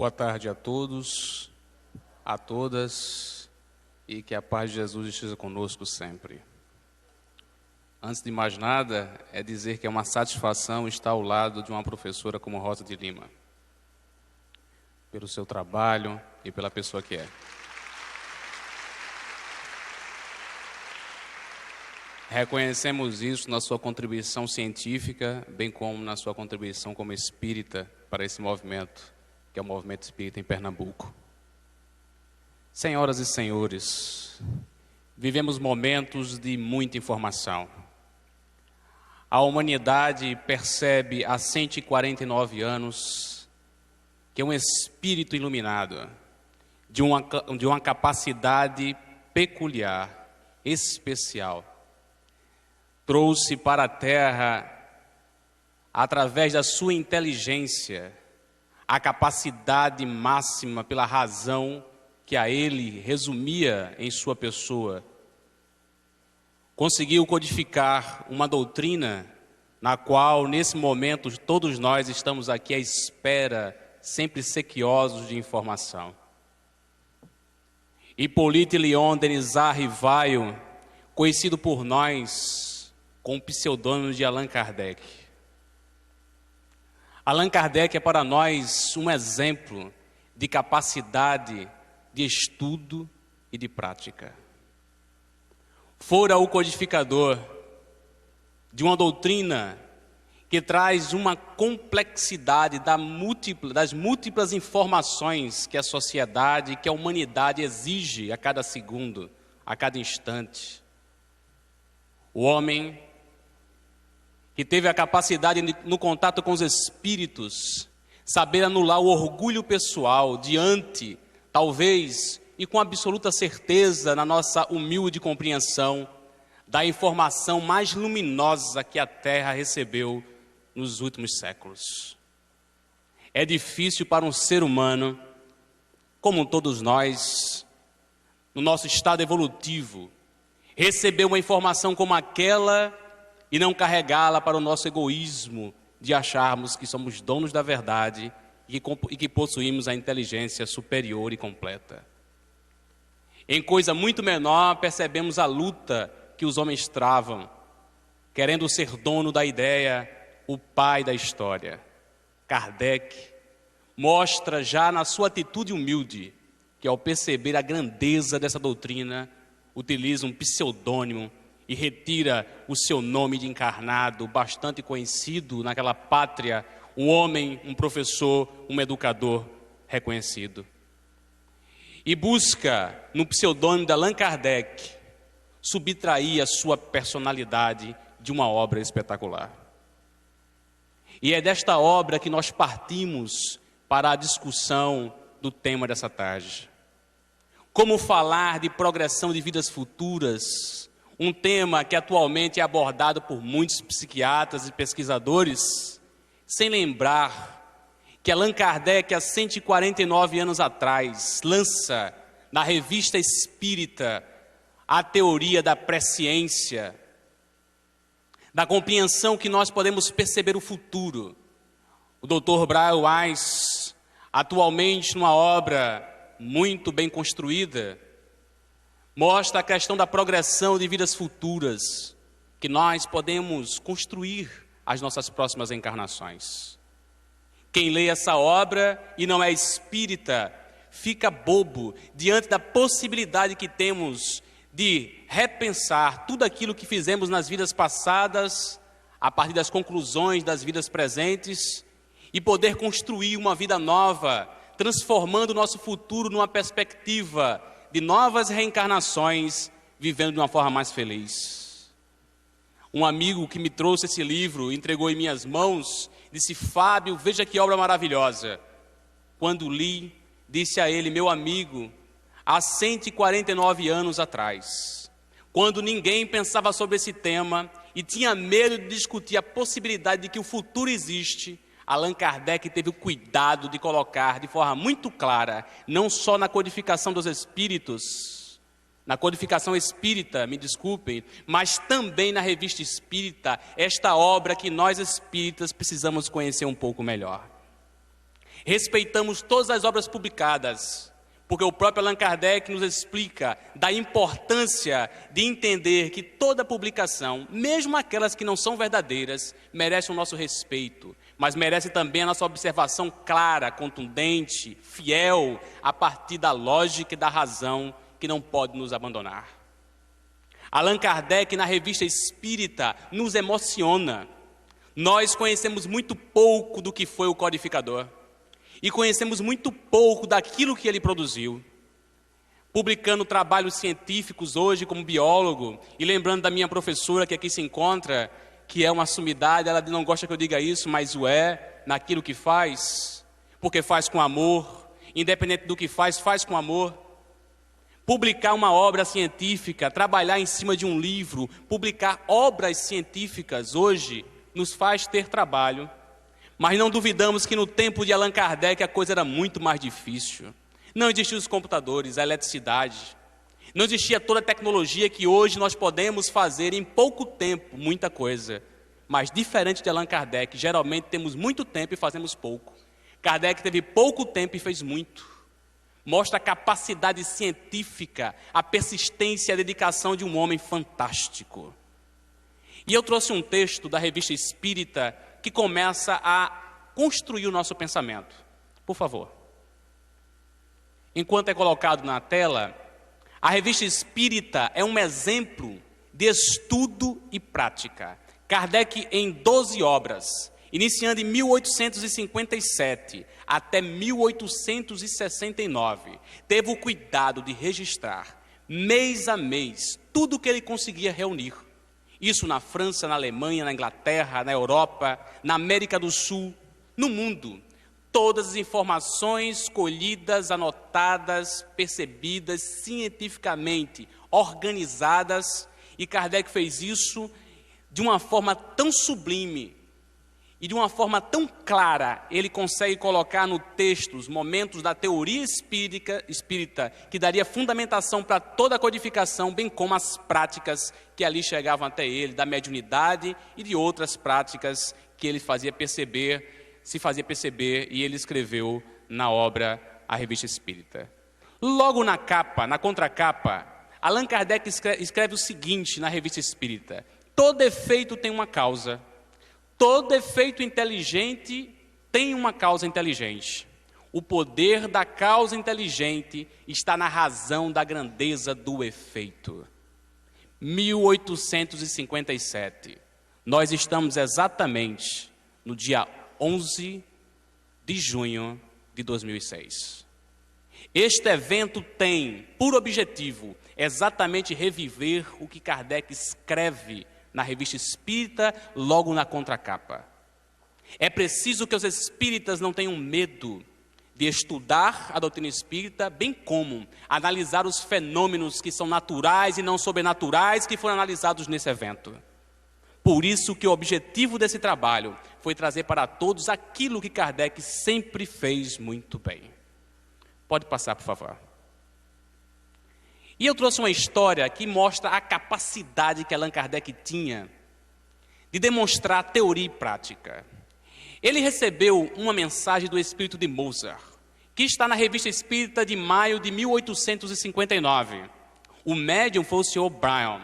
Boa tarde a todos, a todas, e que a paz de Jesus esteja conosco sempre. Antes de mais nada, é dizer que é uma satisfação estar ao lado de uma professora como Rosa de Lima, pelo seu trabalho e pela pessoa que é. Reconhecemos isso na sua contribuição científica, bem como na sua contribuição como espírita para esse movimento, que é o movimento espírita em Pernambuco. Senhoras e senhores, vivemos momentos de muita informação. A humanidade percebe há 149 anos que um espírito iluminado, de uma capacidade peculiar, especial, trouxe para a Terra, através da sua inteligência, a capacidade máxima pela razão que a ele resumia em sua pessoa. Conseguiu codificar uma doutrina na qual, nesse momento, todos nós estamos aqui à espera, sempre sequiosos de informação. Hippolyte Léon Denisard Rivail, conhecido por nós com o pseudônimo de Allan Kardec. Allan Kardec é para nós um exemplo de capacidade de estudo e de prática. Fora o codificador de uma doutrina que traz uma complexidade das múltiplas informações que a sociedade, que a humanidade exige a cada segundo, a cada instante. O homem que teve a capacidade, no contato com os espíritos, saber anular o orgulho pessoal diante, talvez, e com absoluta certeza, na nossa humilde compreensão, da informação mais luminosa que a Terra recebeu nos últimos séculos. É difícil para um ser humano, como todos nós, no nosso estado evolutivo, receber uma informação como aquela e não carregá-la para o nosso egoísmo de acharmos que somos donos da verdade e que possuímos a inteligência superior e completa. Em coisa muito menor, percebemos a luta que os homens travam, querendo ser dono da ideia, o pai da história. Kardec mostra já na sua atitude humilde que, ao perceber a grandeza dessa doutrina, utiliza um pseudônimo e retira o seu nome de encarnado, bastante conhecido naquela pátria, um homem, um professor, um educador reconhecido. E busca, no pseudônimo de Allan Kardec, subtrair a sua personalidade de uma obra espetacular. E é desta obra que nós partimos para a discussão do tema dessa tarde. Como falar de progressão de vidas futuras, um tema que atualmente é abordado por muitos psiquiatras e pesquisadores, sem lembrar que Allan Kardec, há 149 anos atrás, lança na Revista Espírita a teoria da presciência, da compreensão que nós podemos perceber o futuro. O Dr. Brian Weiss, atualmente numa obra muito bem construída, mostra a questão da progressão de vidas futuras, que nós podemos construir as nossas próximas encarnações. Quem lê essa obra e não é espírita, fica bobo diante da possibilidade que temos de repensar tudo aquilo que fizemos nas vidas passadas, a partir das conclusões das vidas presentes, e poder construir uma vida nova, transformando o nosso futuro numa perspectiva de novas reencarnações, vivendo de uma forma mais feliz. Um amigo que me trouxe esse livro, entregou em minhas mãos, disse: Fábio, veja que obra maravilhosa. Quando li, disse a ele: meu amigo, há 149 anos atrás, quando ninguém pensava sobre esse tema e tinha medo de discutir a possibilidade de que o futuro existe, Allan Kardec teve o cuidado de colocar de forma muito clara, não só na codificação dos espíritos, na codificação espírita, me desculpem, mas também na Revista Espírita, esta obra que nós espíritas precisamos conhecer um pouco melhor. Respeitamos todas as obras publicadas, porque o próprio Allan Kardec nos explica da importância de entender que toda publicação, mesmo aquelas que não são verdadeiras, merece o nosso respeito, mas merece também a nossa observação clara, contundente, fiel, a partir da lógica e da razão que não pode nos abandonar. Allan Kardec, na Revista Espírita, nos emociona. Nós conhecemos muito pouco do que foi o codificador e conhecemos muito pouco daquilo que ele produziu. Publicando trabalhos científicos hoje como biólogo, e lembrando da minha professora que aqui se encontra, que é uma sumidade, ela não gosta que eu diga isso, mas o é naquilo que faz, porque faz com amor, independente do que faz, faz com amor. Publicar uma obra científica, trabalhar em cima de um livro, publicar obras científicas hoje nos faz ter trabalho, mas não duvidamos que no tempo de Allan Kardec a coisa era muito mais difícil. Não existiam os computadores, a eletricidade, não existia toda a tecnologia que hoje nós podemos fazer em pouco tempo, muita coisa. Mas diferente de Allan Kardec, geralmente temos muito tempo e fazemos pouco. Kardec teve pouco tempo e fez muito. Mostra a capacidade científica, a persistência e a dedicação de um homem fantástico. E eu trouxe um texto da Revista Espírita que começa a construir o nosso pensamento. Por favor. Enquanto é colocado na tela, a Revista Espírita é um exemplo de estudo e prática. Kardec, em 12 obras, iniciando em 1857 até 1869, teve o cuidado de registrar, mês a mês, tudo o que ele conseguia reunir. Isso na França, na Alemanha, na Inglaterra, na Europa, na América do Sul, no mundo. Todas as informações colhidas, anotadas, percebidas cientificamente, organizadas, e Kardec fez isso de uma forma tão sublime e de uma forma tão clara, ele consegue colocar no texto os momentos da teoria espírita que daria fundamentação para toda a codificação, bem como as práticas que ali chegavam até ele, da mediunidade e de outras práticas que ele se fazia perceber, e ele escreveu na obra A Revista Espírita. Logo na capa, na contracapa, Allan Kardec escreve o seguinte na Revista Espírita: todo efeito tem uma causa, todo efeito inteligente tem uma causa inteligente. O poder da causa inteligente está na razão da grandeza do efeito. 1857. Nós estamos exatamente no dia 11 de junho de 2006. Este evento tem por objetivo exatamente reviver o que Kardec escreve na Revista Espírita, logo na contracapa. É preciso que os espíritas não tenham medo de estudar a doutrina espírita, bem como analisar os fenômenos que são naturais e não sobrenaturais que foram analisados nesse evento. Por isso que o objetivo desse trabalho foi trazer para todos aquilo que Kardec sempre fez muito bem. Pode passar, por favor. E eu trouxe uma história que mostra a capacidade que Allan Kardec tinha de demonstrar teoria e prática. Ele recebeu uma mensagem do espírito de Mozart, que está na Revista Espírita de maio de 1859. O médium foi o Sr. Brown.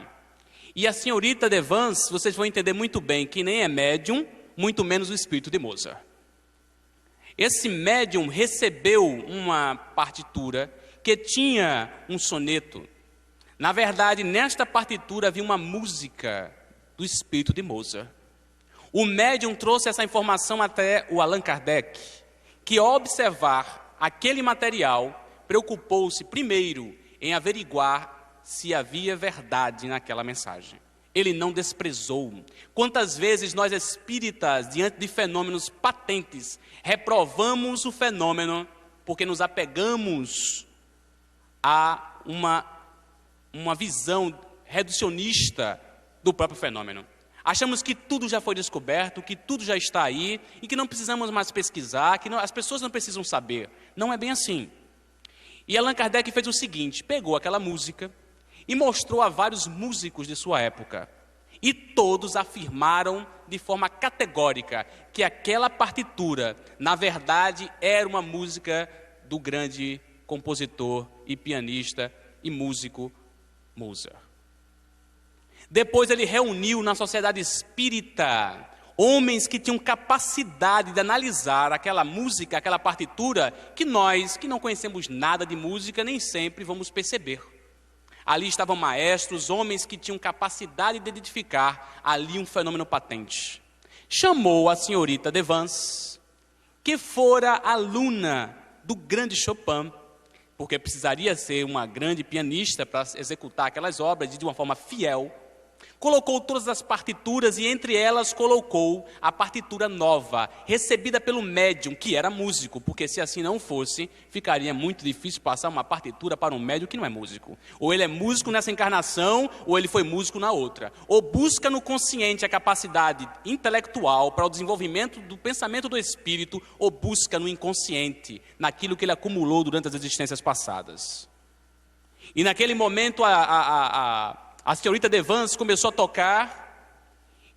E a senhorita de Vance, vocês vão entender muito bem que nem é médium, muito menos o espírito de Mozart. Esse médium recebeu uma partitura que tinha um soneto. Na verdade, nesta partitura havia uma música do espírito de Mozart. O médium trouxe essa informação até o Allan Kardec, que ao observar aquele material, preocupou-se primeiro em averiguar se havia verdade naquela mensagem. Ele não desprezou. Quantas vezes nós espíritas, diante de fenômenos patentes, reprovamos o fenômeno porque nos apegamos a uma visão reducionista do próprio fenômeno. Achamos que tudo já foi descoberto, que tudo já está aí e que não precisamos mais pesquisar, que as pessoas não precisam saber. Não é bem assim. E Allan Kardec fez o seguinte: pegou aquela música e mostrou a vários músicos de sua época. E todos afirmaram de forma categórica que aquela partitura, na verdade, era uma música do grande compositor e pianista e músico Mozart. Depois ele reuniu na sociedade espírita homens que tinham capacidade de analisar aquela música, aquela partitura, que nós, que não conhecemos nada de música, nem sempre vamos perceber. Ali estavam maestros, homens que tinham capacidade de identificar ali um fenômeno patente. Chamou a senhorita de Vance, que fora aluna do grande Chopin, porque precisaria ser uma grande pianista para executar aquelas obras de uma forma fiel. Colocou todas as partituras e entre elas colocou a partitura nova, recebida pelo médium, que era músico, porque se assim não fosse, ficaria muito difícil passar uma partitura para um médium que não é músico. Ou ele é músico nessa encarnação, ou ele foi músico na outra. Ou busca no consciente a capacidade intelectual para o desenvolvimento do pensamento do espírito, ou busca no inconsciente, naquilo que ele acumulou durante as existências passadas. E naquele momento a senhorita de Vance começou a tocar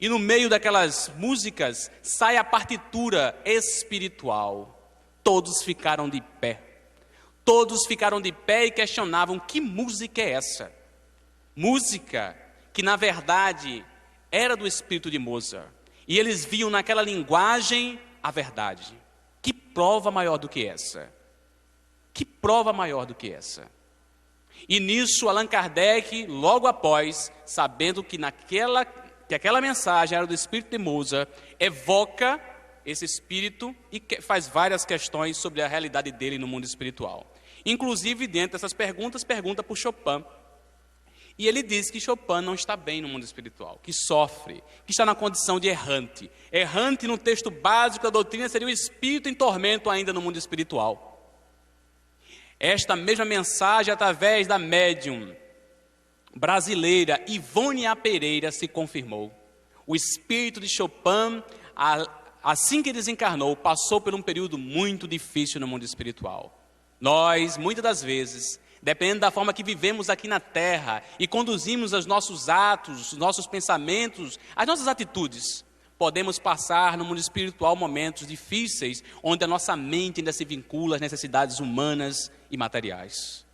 e no meio daquelas músicas sai a partitura espiritual. Todos ficaram de pé. Todos ficaram de pé e questionavam: que música é essa? Música que na verdade era do espírito de Mozart. E eles viam naquela linguagem a verdade. Que prova maior do que essa? Que prova maior do que essa? E nisso Allan Kardec, logo após, sabendo que aquela mensagem era do espírito de Mozart, evoca esse espírito e faz várias questões sobre a realidade dele no mundo espiritual. Inclusive, dentro dessas perguntas, pergunta por Chopin. E ele diz que Chopin não está bem no mundo espiritual, que sofre, que está na condição de errante. Errante, no texto básico da doutrina, seria o espírito em tormento ainda no mundo espiritual. Esta mesma mensagem, através da médium brasileira Ivone A. Pereira, se confirmou. O espírito de Chopin, assim que desencarnou, passou por um período muito difícil no mundo espiritual. Nós, muitas das vezes, dependendo da forma que vivemos aqui na Terra e conduzimos os nossos atos, os nossos pensamentos, as nossas atitudes, podemos passar no mundo espiritual momentos difíceis, onde a nossa mente ainda se vincula às necessidades humanas e materiais.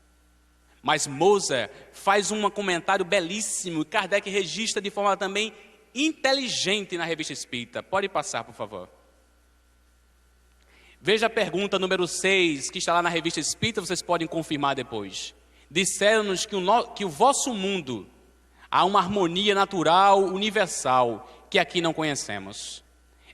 Mas Mozart faz um comentário belíssimo, e Kardec registra de forma também inteligente na Revista Espírita. Pode passar, por favor. Veja a pergunta número 6, que está lá na Revista Espírita, vocês podem confirmar depois. Disseram-nos que o vosso mundo há uma harmonia natural, universal, que aqui não conhecemos.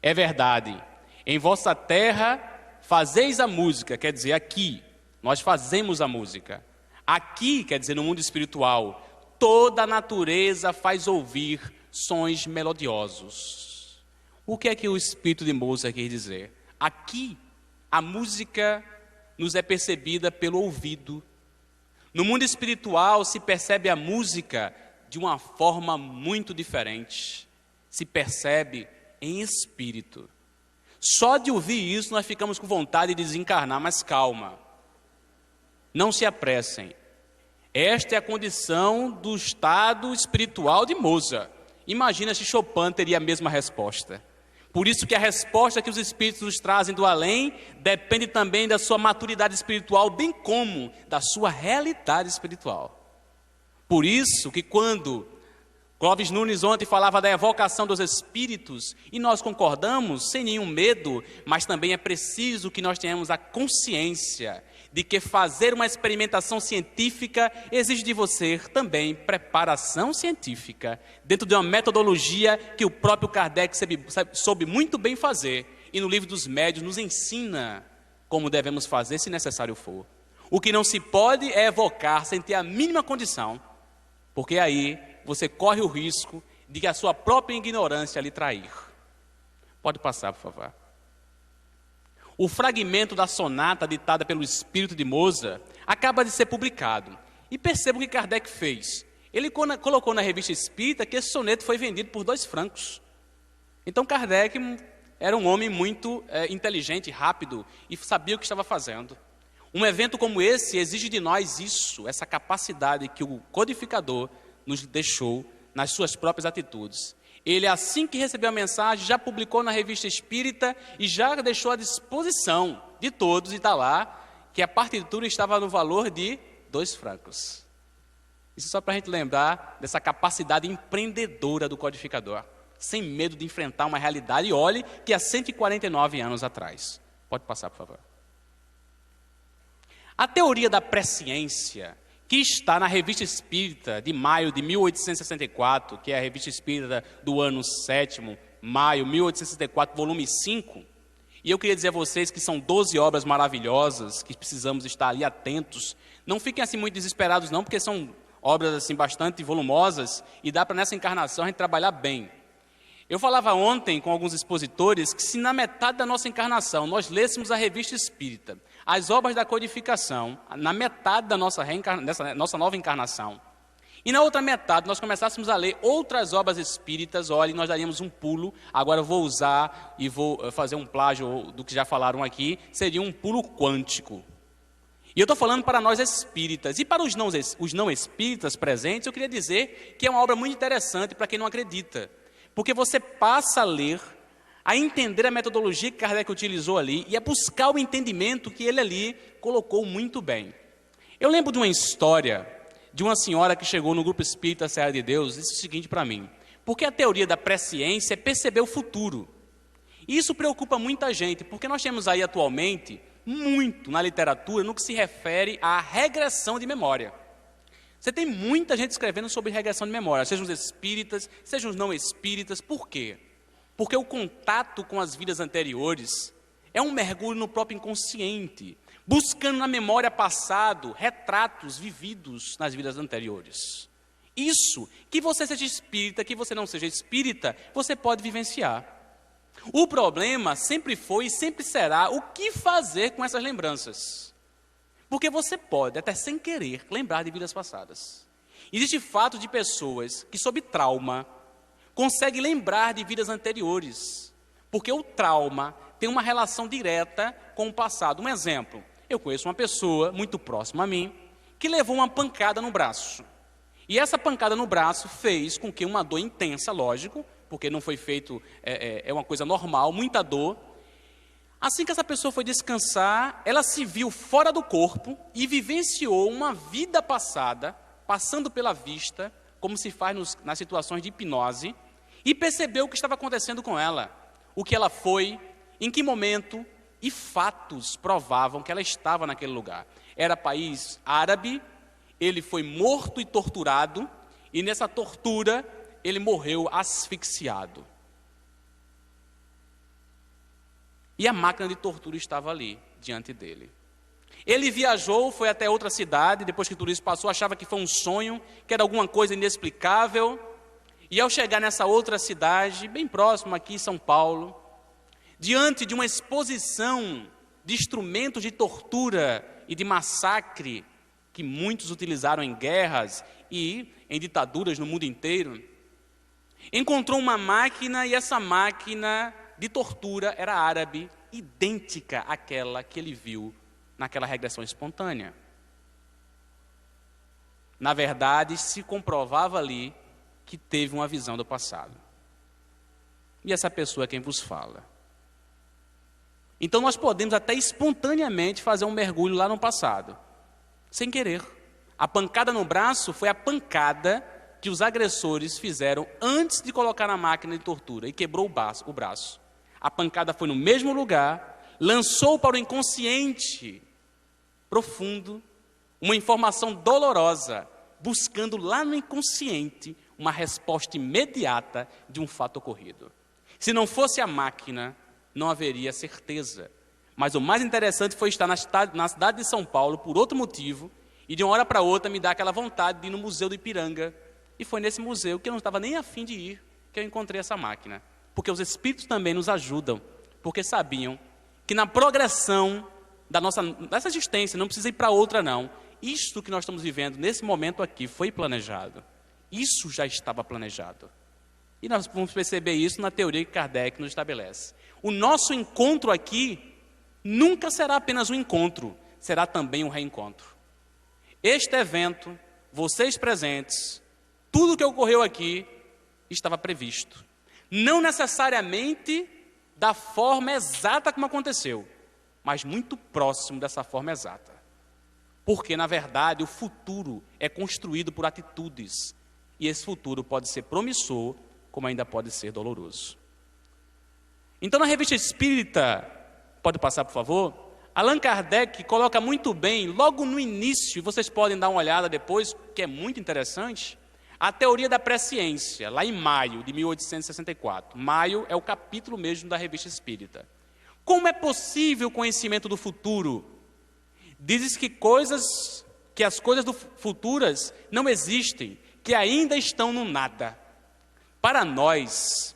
É verdade. Em vossa terra fazeis a música, quer dizer, aqui nós fazemos a música. Aqui, quer dizer, no mundo espiritual, toda a natureza faz ouvir sons melodiosos. O que é que o espírito de Mozart quer dizer? Aqui, a música nos é percebida pelo ouvido. No mundo espiritual se percebe a música de uma forma muito diferente. Se percebe em espírito. Só de ouvir isso nós ficamos com vontade de desencarnar, mas calma. Não se apressem. Esta é a condição do estado espiritual de Mozart. Imagina se Chopin teria a mesma resposta. Por isso que a resposta que os espíritos nos trazem do além depende também da sua maturidade espiritual, bem como da sua realidade espiritual. Por isso que quando Clóvis Nunes ontem falava da evocação dos espíritos, e nós concordamos, sem nenhum medo, mas também é preciso que nós tenhamos a consciência de que fazer uma experimentação científica exige de você também preparação científica, dentro de uma metodologia que o próprio Kardec soube muito bem fazer, e no Livro dos Médiuns nos ensina como devemos fazer, se necessário for. O que não se pode é evocar sem ter a mínima condição, porque aí você corre o risco de que a sua própria ignorância lhe trair. Pode passar, por favor. O fragmento da sonata ditada pelo espírito de Mozart acaba de ser publicado. E perceba o que Kardec fez. Ele colocou na Revista Espírita que esse soneto foi vendido por 2 francos. Então Kardec era um homem muito inteligente, rápido, e sabia o que estava fazendo. Um evento como esse exige de nós isso, essa capacidade que o codificador nos deixou nas suas próprias atitudes. Ele, assim que recebeu a mensagem, já publicou na Revista Espírita e já deixou à disposição de todos, e está lá, que a partitura estava no valor de 2 francos. Isso só para a gente lembrar dessa capacidade empreendedora do codificador, sem medo de enfrentar uma realidade. E olhe que há 149 anos atrás. Pode passar, por favor. A teoria da presciência, que está na Revista Espírita de maio de 1864, que é a Revista Espírita do ano 7º, maio 1864, volume 5, e eu queria dizer a vocês que são 12 obras maravilhosas, que precisamos estar ali atentos. Não fiquem assim muito desesperados não, porque são obras assim bastante volumosas, e dá para nessa encarnação a gente trabalhar bem. Eu falava ontem com alguns expositores que se na metade da nossa encarnação nós lêssemos a Revista Espírita, as obras da codificação, na metade da nossa nova encarnação, e na outra metade nós começássemos a ler outras obras espíritas, olha, nós daríamos um pulo. Agora eu vou usar e vou fazer um plágio do que já falaram aqui, seria um pulo quântico. E eu estou falando para nós espíritas. E para os não espíritas presentes, eu queria dizer que é uma obra muito interessante para quem não acredita. Porque você passa a ler, a entender a metodologia que Kardec utilizou ali e a buscar o entendimento que ele ali colocou muito bem. Eu lembro de uma história de uma senhora que chegou no Grupo Espírita Serra de Deus e disse o seguinte para mim: porque a teoria da presciência é perceber o futuro. E isso preocupa muita gente, porque nós temos aí atualmente muito na literatura no que se refere à regressão de memória. Você tem muita gente escrevendo sobre regressão de memória, sejam os espíritas, sejam os não espíritas. Por quê? Porque o contato com as vidas anteriores é um mergulho no próprio inconsciente, buscando na memória passado retratos vividos nas vidas anteriores. Isso, que você seja espírita, que você não seja espírita, você pode vivenciar. O problema sempre foi e sempre será o que fazer com essas lembranças. Porque você pode, até sem querer, lembrar de vidas passadas. Existe fato de pessoas que, sob trauma, conseguem lembrar de vidas anteriores. Porque o trauma tem uma relação direta com o passado. Um exemplo, eu conheço uma pessoa muito próxima a mim, que levou uma pancada no braço. E essa pancada no braço fez com que uma dor intensa, lógico, porque não foi feito, é uma coisa normal, muita dor. Assim que essa pessoa foi descansar, ela se viu fora do corpo e vivenciou uma vida passada, passando pela vista, como se faz nas situações de hipnose, e percebeu o que estava acontecendo com ela, o que ela foi, em que momento, e fatos provavam que ela estava naquele lugar. Era país árabe, ele foi morto e torturado, e nessa tortura ele morreu asfixiado. E a máquina de tortura estava ali, diante dele. Ele viajou, foi até outra cidade, depois que tudo isso passou, achava que foi um sonho, que era alguma coisa inexplicável. E ao chegar nessa outra cidade, bem próximo aqui, São Paulo, diante de uma exposição de instrumentos de tortura e de massacre, que muitos utilizaram em guerras e em ditaduras no mundo inteiro, encontrou uma máquina, e essa máquina de tortura era árabe, idêntica àquela que ele viu naquela regressão espontânea. Na verdade, se comprovava ali que teve uma visão do passado. E essa pessoa é quem vos fala. Então nós podemos até espontaneamente fazer um mergulho lá no passado, sem querer. A pancada no braço foi a pancada que os agressores fizeram antes de colocar na máquina de tortura e quebrou o braço. A pancada foi no mesmo lugar, lançou para o inconsciente profundo uma informação dolorosa, buscando lá no inconsciente uma resposta imediata de um fato ocorrido. Se não fosse a máquina, não haveria certeza. Mas o mais interessante foi estar na cidade de São Paulo por outro motivo, e de uma hora para outra me dá aquela vontade de ir no Museu do Ipiranga. E foi nesse museu, que eu não estava nem afim de ir, que eu encontrei essa máquina. Porque os espíritos também nos ajudam, porque sabiam que na progressão dessa existência, não precisa ir para outra não, isto que nós estamos vivendo nesse momento aqui foi planejado. Isso já estava planejado. E nós vamos perceber isso na teoria que Kardec nos estabelece. O nosso encontro aqui nunca será apenas um encontro, será também um reencontro. Este evento, vocês presentes, tudo que ocorreu aqui estava previsto. Não necessariamente da forma exata como aconteceu, mas muito próximo dessa forma exata. Porque, na verdade, o futuro é construído por atitudes. E esse futuro pode ser promissor, como ainda pode ser doloroso. Então, na Revista Espírita, pode passar, por favor? Allan Kardec coloca muito bem, logo no início, vocês podem dar uma olhada depois, que é muito interessante, a teoria da presciência, lá em maio de 1864. Maio é o capítulo mesmo da Revista Espírita. Como é possível o conhecimento do futuro? Diz que as coisas futuras não existem, que ainda estão no nada. Para nós,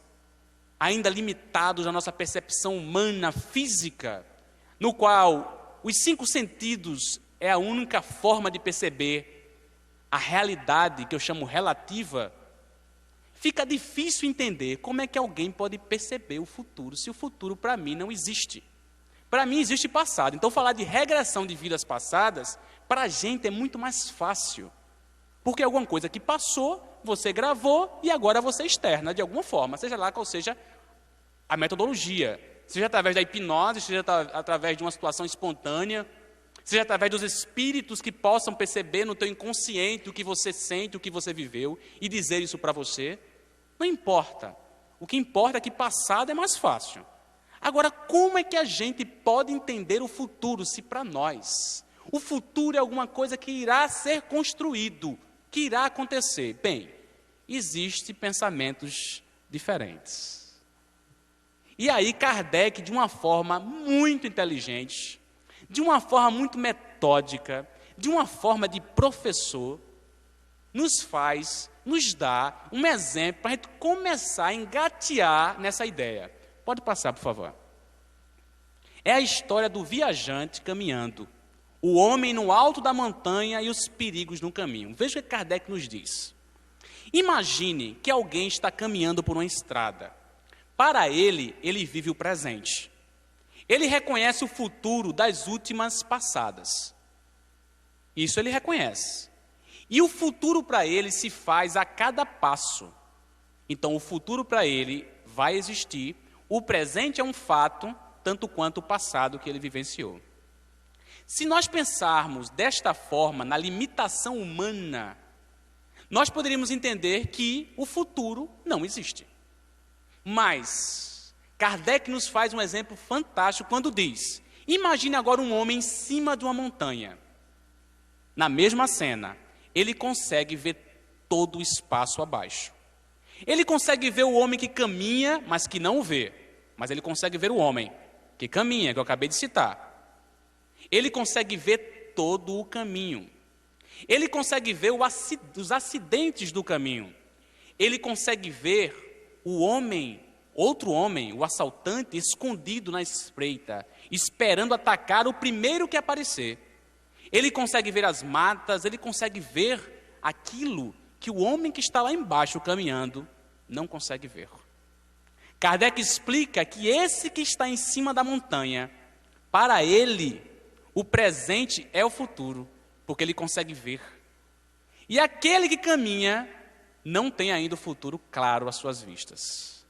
ainda limitados à nossa percepção humana, física, no qual os 5 sentidos é a única forma de perceber a realidade, que eu chamo relativa, fica difícil entender como é que alguém pode perceber o futuro, se o futuro para mim não existe. Para mim existe passado. Então falar de regressão de vidas passadas, para a gente é muito mais fácil. Porque é alguma coisa que passou, você gravou e agora você externa de alguma forma, seja lá qual seja a metodologia. Seja através da hipnose, seja através de uma situação espontânea, seja através dos espíritos que possam perceber no teu inconsciente o que você sente, o que você viveu e dizer isso para você. Não importa. O que importa é que passado é mais fácil. Agora, como é que a gente pode entender o futuro se para nós o futuro é alguma coisa que irá ser construído, que irá acontecer? Bem, existem pensamentos diferentes. E aí Kardec, de uma forma muito inteligente, de uma forma muito metódica, de uma forma de professor, nos dá um exemplo para a gente começar a engatear nessa ideia. Pode passar, por favor. É a história do viajante caminhando, o homem no alto da montanha e os perigos no caminho. Veja o que Kardec nos diz. Imagine que alguém está caminhando por uma estrada. Para ele vive o presente. Ele reconhece o futuro das últimas passadas. Isso ele reconhece. E o futuro para ele se faz a cada passo. Então o futuro para ele vai existir. O presente é um fato, tanto quanto o passado que ele vivenciou. Se nós pensarmos desta forma, na limitação humana, nós poderíamos entender que o futuro não existe. Mas Kardec nos faz um exemplo fantástico quando diz: imagine agora um homem em cima de uma montanha. Na mesma cena, ele consegue ver todo o espaço abaixo. Ele consegue ver o homem que caminha, mas que não o vê. Mas ele consegue ver o homem que caminha, que eu acabei de citar. Ele consegue ver todo o caminho. Ele consegue ver os acidentes do caminho. Ele consegue ver o homem, outro homem, o assaltante, escondido na espreita, esperando atacar o primeiro que aparecer. Ele consegue ver as matas, ele consegue ver aquilo que o homem que está lá embaixo caminhando não consegue ver. Kardec explica que esse que está em cima da montanha, para ele, o presente é o futuro, porque ele consegue ver. E aquele que caminha não tem ainda o futuro claro às suas vistas.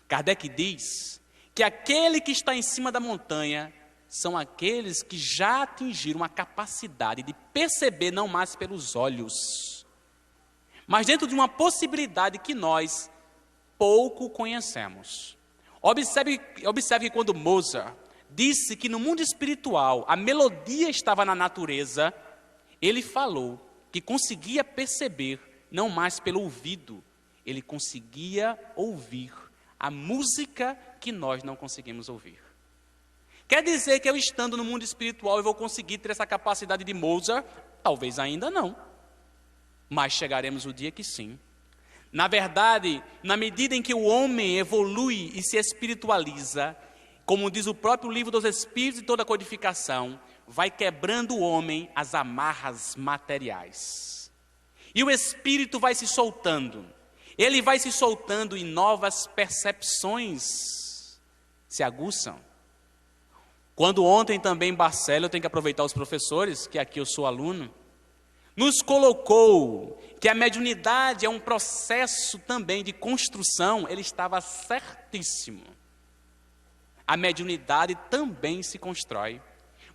Kardec diz que aquele que está em cima da montanha são aqueles que já atingiram a capacidade de perceber não mais pelos olhos, mas dentro de uma possibilidade que nós pouco conhecemos. Observe que quando Mozart disse que no mundo espiritual a melodia estava na natureza, ele falou que conseguia perceber, não mais pelo ouvido, ele conseguia ouvir a música que nós não conseguimos ouvir. Quer dizer que eu estando no mundo espiritual eu vou conseguir ter essa capacidade de Mozart? Talvez ainda não, mas chegaremos o dia que sim. Na verdade, na medida em que o homem evolui e se espiritualiza, como diz o próprio livro dos Espíritos e toda a codificação, vai quebrando o homem as amarras materiais. E o espírito vai se soltando. Ele vai se soltando e novas percepções se aguçam. Quando ontem também em Barcelona, eu tenho que aproveitar os professores, que aqui eu sou aluno, nos colocou que a mediunidade é um processo também de construção, ele estava certíssimo. A mediunidade também se constrói,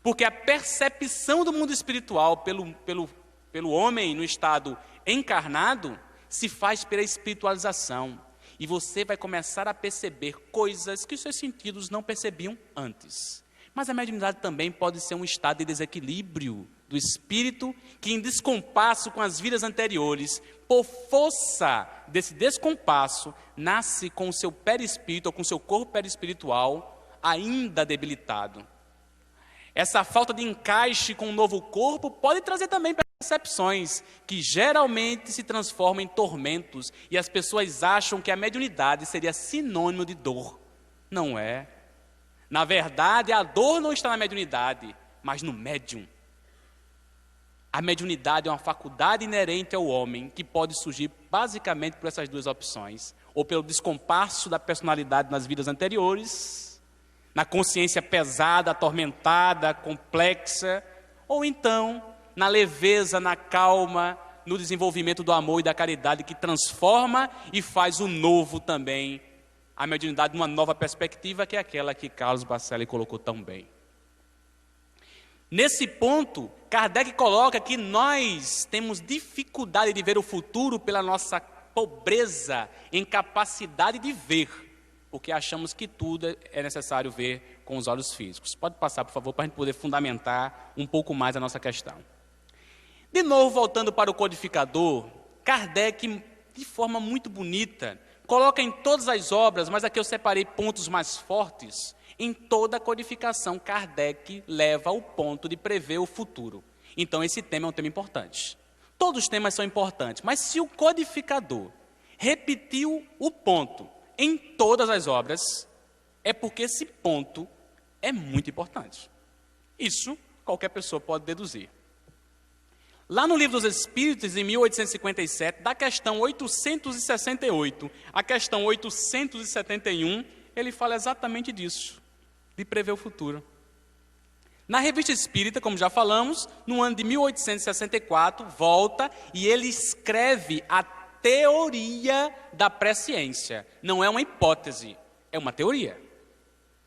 porque a percepção do mundo espiritual pelo homem no estado encarnado se faz pela espiritualização. E você vai começar a perceber coisas que os seus sentidos não percebiam antes. Mas a mediunidade também pode ser um estado de desequilíbrio do espírito, que em descompasso com as vidas anteriores, por força desse descompasso, nasce com o seu perispírito, ou com o seu corpo perispiritual ainda debilitado. Essa falta de encaixe com o novo corpo pode trazer também percepções que geralmente se transformam em tormentos, e as pessoas acham que a mediunidade seria sinônimo de dor. Não é. Na verdade, a dor não está na mediunidade, mas no médium. A mediunidade é uma faculdade inerente ao homem, que pode surgir basicamente por essas duas opções, ou pelo descompasso da personalidade nas vidas anteriores, na consciência pesada, atormentada, complexa, ou então na leveza, na calma, no desenvolvimento do amor e da caridade, que transforma e faz o novo também, a mediunidade numa nova perspectiva, que é aquela que Carlos Bacelli colocou tão bem. Nesse ponto, Kardec coloca que nós temos dificuldade de ver o futuro pela nossa pobreza em capacidade de ver, porque achamos que tudo é necessário ver com os olhos físicos. Pode passar, por favor, para a gente poder fundamentar um pouco mais a nossa questão. De novo, voltando para o codificador, Kardec, de forma muito bonita, coloca em todas as obras, mas aqui eu separei pontos mais fortes. Em toda a codificação, Kardec leva ao ponto de prever o futuro. Então, esse tema é um tema importante. Todos os temas são importantes, mas se o codificador repetiu o ponto em todas as obras, é porque esse ponto é muito importante. Isso qualquer pessoa pode deduzir. Lá no Livro dos Espíritos, em 1857, da questão 868 à questão 871, ele fala exatamente disso, de prever o futuro. Na Revista Espírita, como já falamos, no ano de 1864, volta e ele escreve a teoria da presciência. Não é uma hipótese, é uma teoria.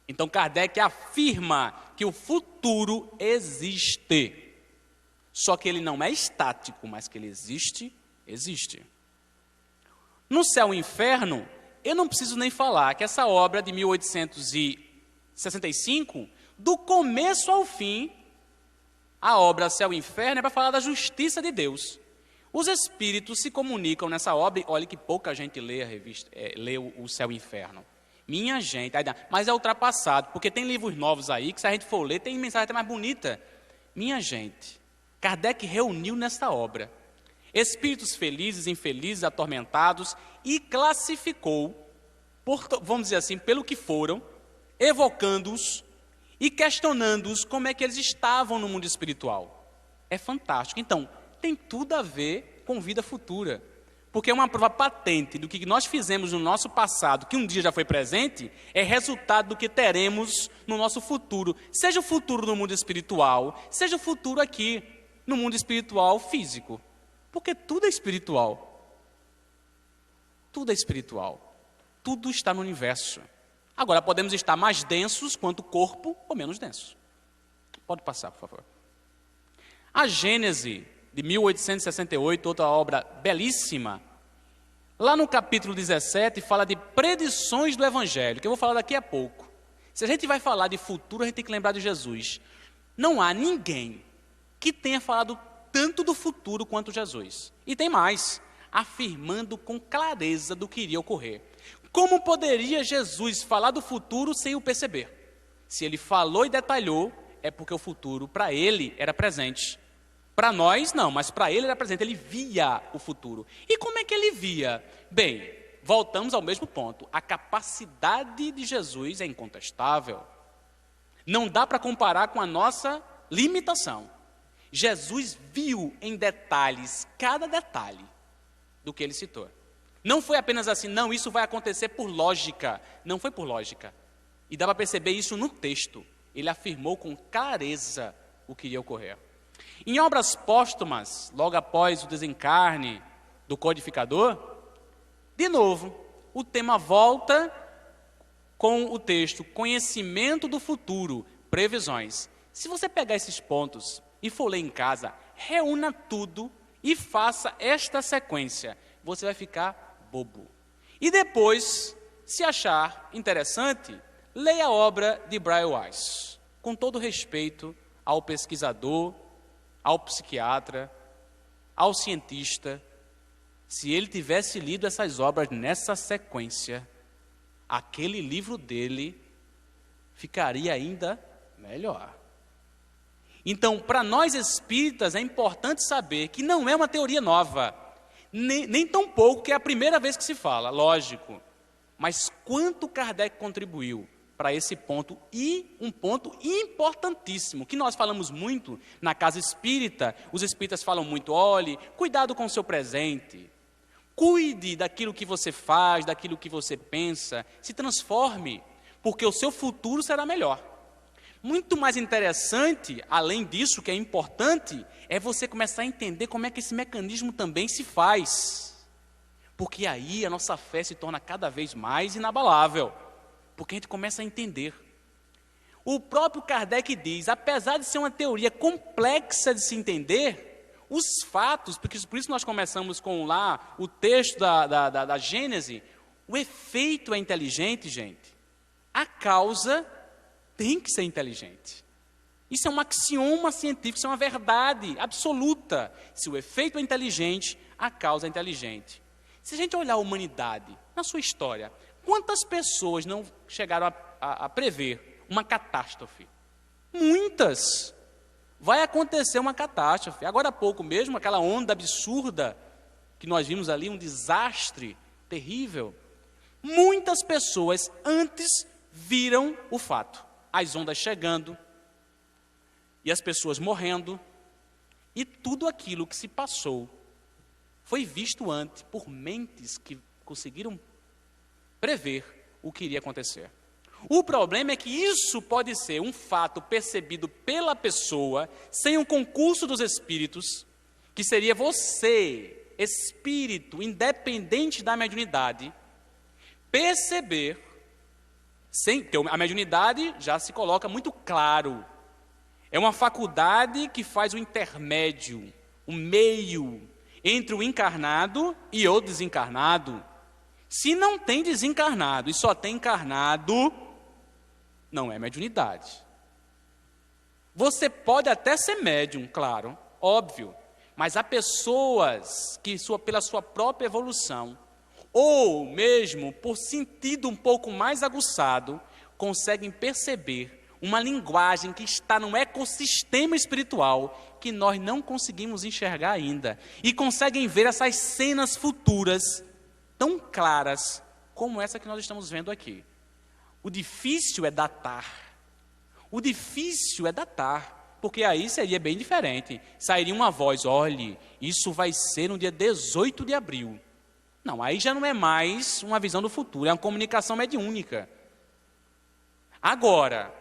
Então Kardec afirma que o futuro existe. Só que ele não é estático, mas que ele existe, existe. No Céu e Inferno, eu não preciso nem falar que essa obra de 1865, do começo ao fim, a obra Céu e Inferno é para falar da justiça de Deus. Os espíritos se comunicam nessa obra, olha que pouca gente lê a revista, lê o Céu e Inferno. Minha gente, mas é ultrapassado, porque tem livros novos aí, que se a gente for ler, tem mensagem até mais bonita. Minha gente, Kardec reuniu nesta obra espíritos felizes, infelizes, atormentados e classificou, vamos dizer assim, pelo que foram, evocando-os e questionando-os como é que eles estavam no mundo espiritual. É fantástico. Então, tem tudo a ver com vida futura, porque é uma prova patente do que nós fizemos no nosso passado, que um dia já foi presente, é resultado do que teremos no nosso futuro, seja o futuro no mundo espiritual, seja o futuro aqui no mundo espiritual físico, porque tudo é espiritual. Tudo é espiritual. Tudo está no universo. Agora, podemos estar mais densos quanto corpo ou menos densos. Pode passar, por favor. A Gênese, de 1868, outra obra belíssima, lá no capítulo 17, fala de predições do Evangelho, que eu vou falar daqui a pouco. Se a gente vai falar de futuro, a gente tem que lembrar de Jesus. Não há ninguém que tenha falado tanto do futuro quanto Jesus. E tem mais, afirmando com clareza do que iria ocorrer. Como poderia Jesus falar do futuro sem o perceber? Se ele falou e detalhou, é porque o futuro para ele era presente. Para nós não, mas para ele era presente, ele via o futuro. E como é que ele via? Bem, voltamos ao mesmo ponto, a capacidade de Jesus é incontestável. Não dá para comparar com a nossa limitação. Jesus viu em detalhes, cada detalhe do que ele citou. Não foi apenas assim, não, isso vai acontecer por lógica. Não foi por lógica. E dá para perceber isso no texto. Ele afirmou com clareza o que iria ocorrer. Em obras póstumas, logo após o desencarne do codificador, de novo, o tema volta com o texto conhecimento do futuro, previsões. Se você pegar esses pontos e for ler em casa, reúna tudo e faça esta sequência. Você vai ficar bobo. E depois, se achar interessante, leia a obra de Brian Weiss, com todo respeito ao pesquisador, ao psiquiatra, ao cientista. Se ele tivesse lido essas obras nessa sequência, aquele livro dele ficaria ainda melhor. Então, para nós espíritas, é importante saber que não é uma teoria nova, nem tão pouco que é a primeira vez que se fala, lógico. Mas quanto Kardec contribuiu para esse ponto, e um ponto importantíssimo, que nós falamos muito na casa espírita, os espíritas falam muito, olhe, cuidado com o seu presente, cuide daquilo que você faz, daquilo que você pensa, se transforme, porque o seu futuro será melhor. Muito mais interessante, além disso, que é importante, é você começar a entender como é que esse mecanismo também se faz. Porque aí a nossa fé se torna cada vez mais inabalável, porque a gente começa a entender. O próprio Kardec diz, apesar de ser uma teoria complexa de se entender, os fatos, porque por isso nós começamos com lá o texto da Gênese, o efeito é inteligente, gente. A causa tem que ser inteligente. Isso é um axioma científico, isso é uma verdade absoluta. Se o efeito é inteligente, a causa é inteligente. Se a gente olhar a humanidade, na sua história, quantas pessoas não chegaram a prever uma catástrofe? Muitas. Vai acontecer uma catástrofe. Agora há pouco mesmo, aquela onda absurda que nós vimos ali, um desastre terrível. Muitas pessoas antes viram o fato. As ondas chegando, e as pessoas morrendo, e tudo aquilo que se passou foi visto antes por mentes que conseguiram prever o que iria acontecer. O problema é que isso pode ser um fato percebido pela pessoa, sem um concurso dos espíritos, que seria você, espírito, independente da mediunidade, perceber, porque a mediunidade já se coloca muito claro, é uma faculdade que faz o intermédio, o meio entre o encarnado e o desencarnado. Se não tem desencarnado e só tem encarnado, não é mediunidade. Você pode até ser médium, claro, óbvio, mas há pessoas que pela sua própria evolução, ou mesmo por sentido um pouco mais aguçado, conseguem perceber uma linguagem que está no ecossistema espiritual que nós não conseguimos enxergar ainda, e conseguem ver essas cenas futuras tão claras como essa que nós estamos vendo aqui. O difícil é datar. O difícil é datar, porque aí seria bem diferente. Sairia uma voz, olhe, isso vai ser no dia 18 de abril. Não, aí já não é mais uma visão do futuro, é uma comunicação mediúnica. Agora,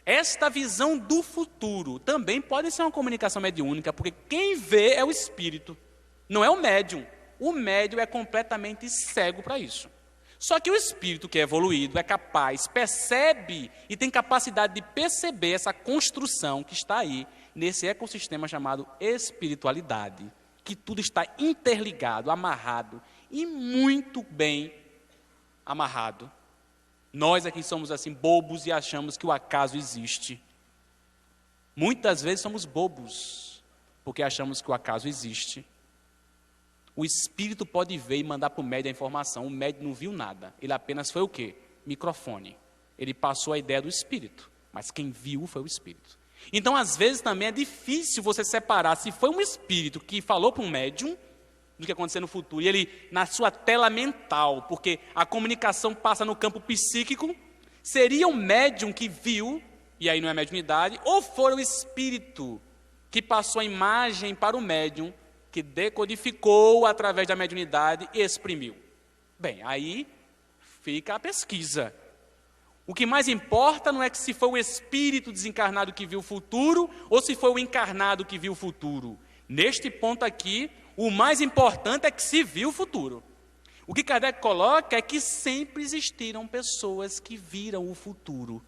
esta visão do futuro também pode ser uma comunicação mediúnica, porque quem vê é o espírito, não é o médium. O médium é completamente cego para isso. Só que o espírito que é evoluído é capaz, percebe e tem capacidade de perceber essa construção que está aí, nesse ecossistema chamado espiritualidade, que tudo está interligado, amarrado e muito bem amarrado. Nós aqui somos assim bobos e achamos que o acaso existe. Muitas vezes somos bobos, porque achamos que o acaso existe. O espírito pode ver e mandar para o médium a informação. O médium não viu nada. Ele apenas foi o quê? Microfone. Ele passou a ideia do espírito, mas quem viu foi o espírito. Então, às vezes, também é difícil você separar se foi um espírito que falou para um médium do que acontecer no futuro, e ele, na sua tela mental, porque a comunicação passa no campo psíquico, seria um médium que viu, e aí não é mediunidade, ou foi o espírito que passou a imagem para o médium, que decodificou através da mediunidade e exprimiu. Bem, aí fica a pesquisa. O que mais importa não é que se foi o espírito desencarnado que viu o futuro ou se foi o encarnado que viu o futuro. Neste ponto aqui, o mais importante é que se viu o futuro. O que Kardec coloca é que sempre existiram pessoas que viram o futuro.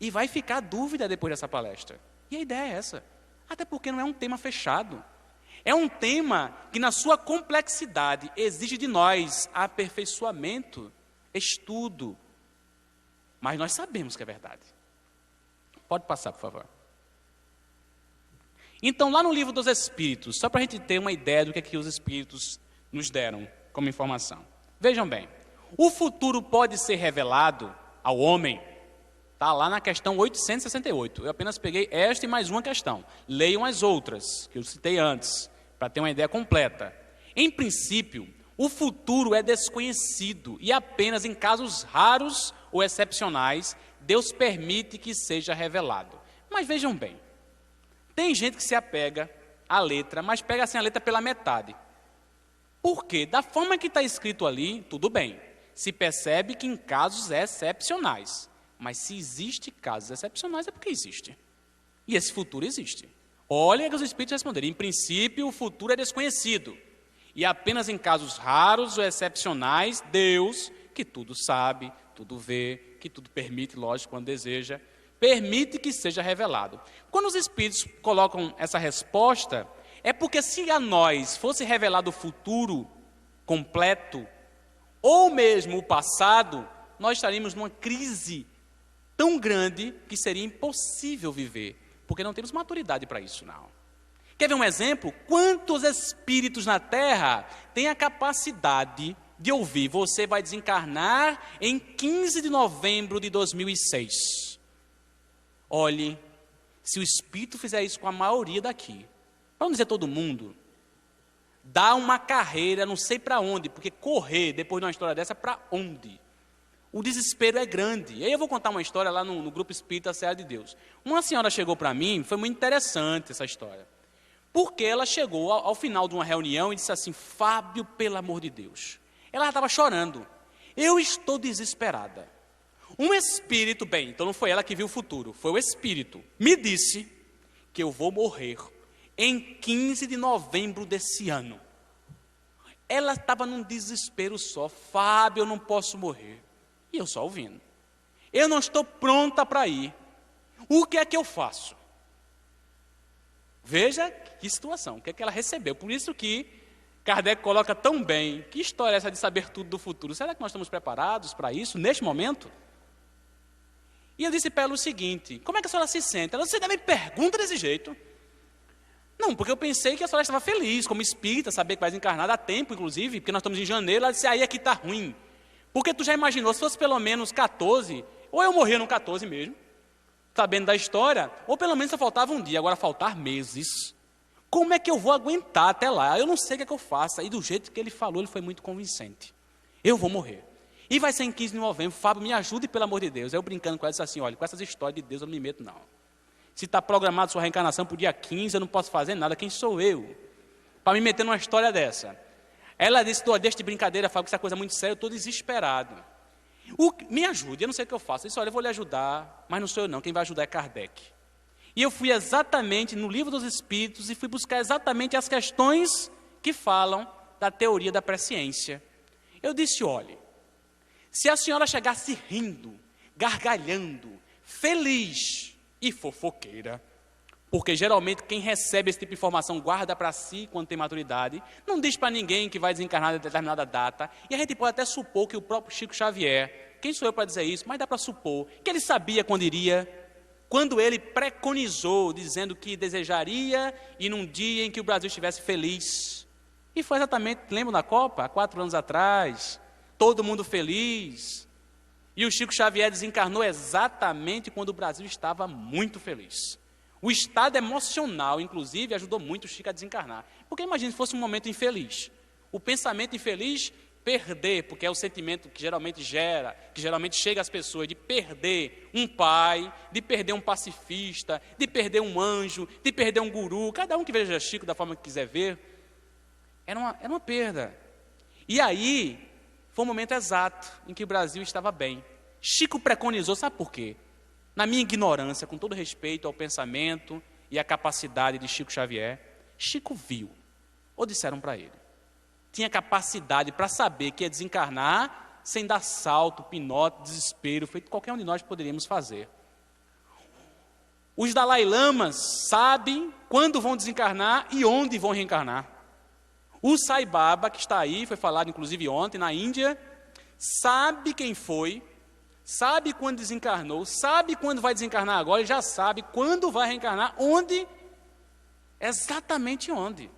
E vai ficar dúvida depois dessa palestra. E a ideia é essa. Até porque não é um tema fechado. É um tema que, na sua complexidade, exige de nós aperfeiçoamento, estudo. Mas nós sabemos que é verdade. Pode passar, por favor. Então, lá no Livro dos Espíritos, só para a gente ter uma ideia do que é que os Espíritos nos deram como informação. Vejam bem, o futuro pode ser revelado ao homem. Está lá na questão 868. Eu apenas peguei esta e mais uma questão. Leiam as outras, que eu citei antes, para ter uma ideia completa. Em princípio, o futuro é desconhecido e apenas em casos raros ou excepcionais, Deus permite que seja revelado. Mas vejam bem, tem gente que se apega à letra, mas pega assim a letra pela metade. Por quê? Da forma que está escrito ali, tudo bem. Se percebe que em casos excepcionais. Mas se existe casos excepcionais, é porque existe. E esse futuro existe. Olha o que os Espíritos responderam. Em princípio, o futuro é desconhecido. E apenas em casos raros ou excepcionais, Deus, que tudo sabe, tudo vê, que tudo permite, lógico, quando deseja, permite que seja revelado. Quando os Espíritos colocam essa resposta, é porque se a nós fosse revelado o futuro completo, ou mesmo o passado, nós estaríamos numa crise tão grande que seria impossível viver, porque não temos maturidade para isso, não. Quer ver um exemplo? Quantos espíritos na Terra têm a capacidade de ouvir? Você vai desencarnar em 15 de novembro de 2006. Olhe, se o espírito fizer isso com a maioria daqui, vamos dizer todo mundo, dá uma carreira, não sei para onde, porque correr depois de uma história dessa, para onde? O desespero é grande. E aí eu vou contar uma história lá no Grupo Espírita Serra de Deus. Uma senhora chegou para mim, foi muito interessante essa história, porque ela chegou ao final de uma reunião e disse assim: Fábio, pelo amor de Deus. Ela estava chorando. Eu estou desesperada. Um espírito, bem, então não foi ela que viu o futuro, foi o espírito, me disse que eu vou morrer em 15 de novembro desse ano. Ela estava num desespero só. Fábio, eu não posso morrer. E eu só ouvindo. Eu não estou pronta para ir. O que é que eu faço? Veja que situação, o que é que ela recebeu. Por isso que Kardec coloca tão bem. Que história é essa de saber tudo do futuro? Será que nós estamos preparados para isso, neste momento? E eu disse para ela o seguinte: como é que a senhora se sente? Ela disse: você também pergunta desse jeito? Não, porque eu pensei que a senhora estava feliz, como espírita, saber que vai desencarnar, dá tempo, inclusive, porque nós estamos em janeiro. Ela disse: aí aqui está ruim. Porque tu já imaginou, se fosse pelo menos 14, ou eu morria no 14 mesmo, sabendo da história, ou pelo menos só faltava um dia, agora faltar meses. Como é que eu vou aguentar até lá? Eu não sei o que é que eu faço. E do jeito que ele falou, ele foi muito convincente. Eu vou morrer. E vai ser em 15 de novembro, Fábio, me ajude, pelo amor de Deus. Eu brincando com ela, disse assim: olha, com essas histórias de Deus eu não me meto, não. Se está programado sua reencarnação para o dia 15, eu não posso fazer nada. Quem sou eu para me meter numa história dessa? Ela disse: deixa de brincadeira, Fábio, que essa coisa é muito séria, eu estou desesperado. Me ajude, eu não sei o que eu faço. Eu disse: olha, eu vou lhe ajudar, mas não sou eu não, quem vai ajudar é Kardec. E eu fui exatamente no Livro dos Espíritos e fui buscar exatamente as questões que falam da teoria da presciência. Eu disse: olhe, se a senhora chegasse rindo, gargalhando, feliz e fofoqueira, porque geralmente quem recebe esse tipo de informação guarda para si quando tem maturidade, não diz para ninguém que vai desencarnar em determinada data, e a gente pode até supor que o próprio Chico Xavier, quem sou eu para dizer isso, mas dá para supor que ele sabia quando iria, quando ele preconizou, dizendo que desejaria ir num dia em que o Brasil estivesse feliz. E foi exatamente, lembra da Copa, há 4 anos atrás, todo mundo feliz. E o Chico Xavier desencarnou exatamente quando o Brasil estava muito feliz. O estado emocional, inclusive, ajudou muito o Chico a desencarnar. Porque imagine se fosse um momento infeliz. O pensamento infeliz, perder, porque é o sentimento que geralmente chega às pessoas, de perder um pai, de perder um pacifista, de perder um anjo, de perder um guru, cada um que veja Chico da forma que quiser ver, era uma perda. E aí, foi o momento exato em que o Brasil estava bem. Chico preconizou, sabe por quê? Na minha ignorância, com todo respeito ao pensamento e à capacidade de Chico Xavier, Chico viu, ou disseram para ele, tinha capacidade para saber que ia desencarnar sem dar salto, pinote, desespero, feito qualquer um de nós poderíamos fazer. Os Dalai Lamas sabem quando vão desencarnar e onde vão reencarnar. O Sai Baba, que está aí, foi falado inclusive ontem na Índia, sabe quem foi, sabe quando desencarnou, sabe quando vai desencarnar agora, e já sabe quando vai reencarnar, onde, exatamente onde.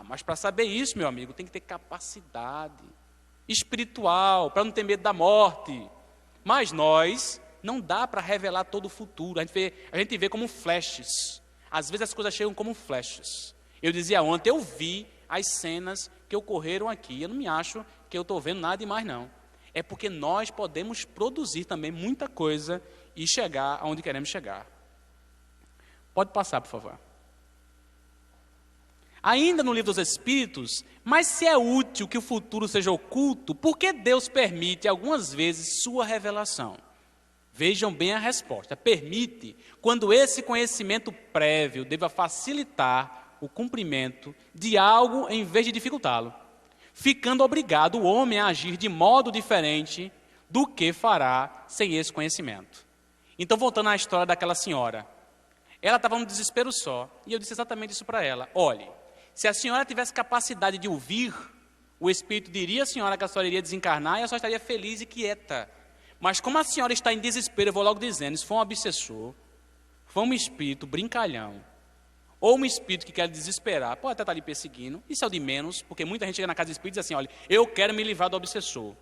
Mas para saber isso, meu amigo, tem que ter capacidade espiritual, para não ter medo da morte. Mas nós, não dá para revelar todo o futuro, a gente vê como flashes. Às vezes as coisas chegam como flashes. Eu dizia ontem, eu vi as cenas que ocorreram aqui, eu não me acho que eu estou vendo nada demais não. É porque nós podemos produzir também muita coisa e chegar aonde queremos chegar. Pode passar, por favor. Ainda no livro dos Espíritos, mas se é útil que o futuro seja oculto, por que Deus permite algumas vezes sua revelação? Vejam bem a resposta. Permite quando esse conhecimento prévio deva facilitar o cumprimento de algo em vez de dificultá-lo, ficando obrigado o homem a agir de modo diferente do que fará sem esse conhecimento. Então, voltando à história daquela senhora, ela estava num desespero só, e eu disse exatamente isso para ela. Olhe, se a senhora tivesse capacidade de ouvir, o Espírito diria à senhora que a senhora iria desencarnar e a senhora estaria feliz e quieta. Mas como a senhora está em desespero, eu vou logo dizendo, se for um obsessor, for um espírito brincalhão, ou um espírito que quer desesperar, pode até estar lhe perseguindo, isso é o de menos, porque muita gente chega na casa de espírito e diz assim, olha, eu quero me livrar do obsessor.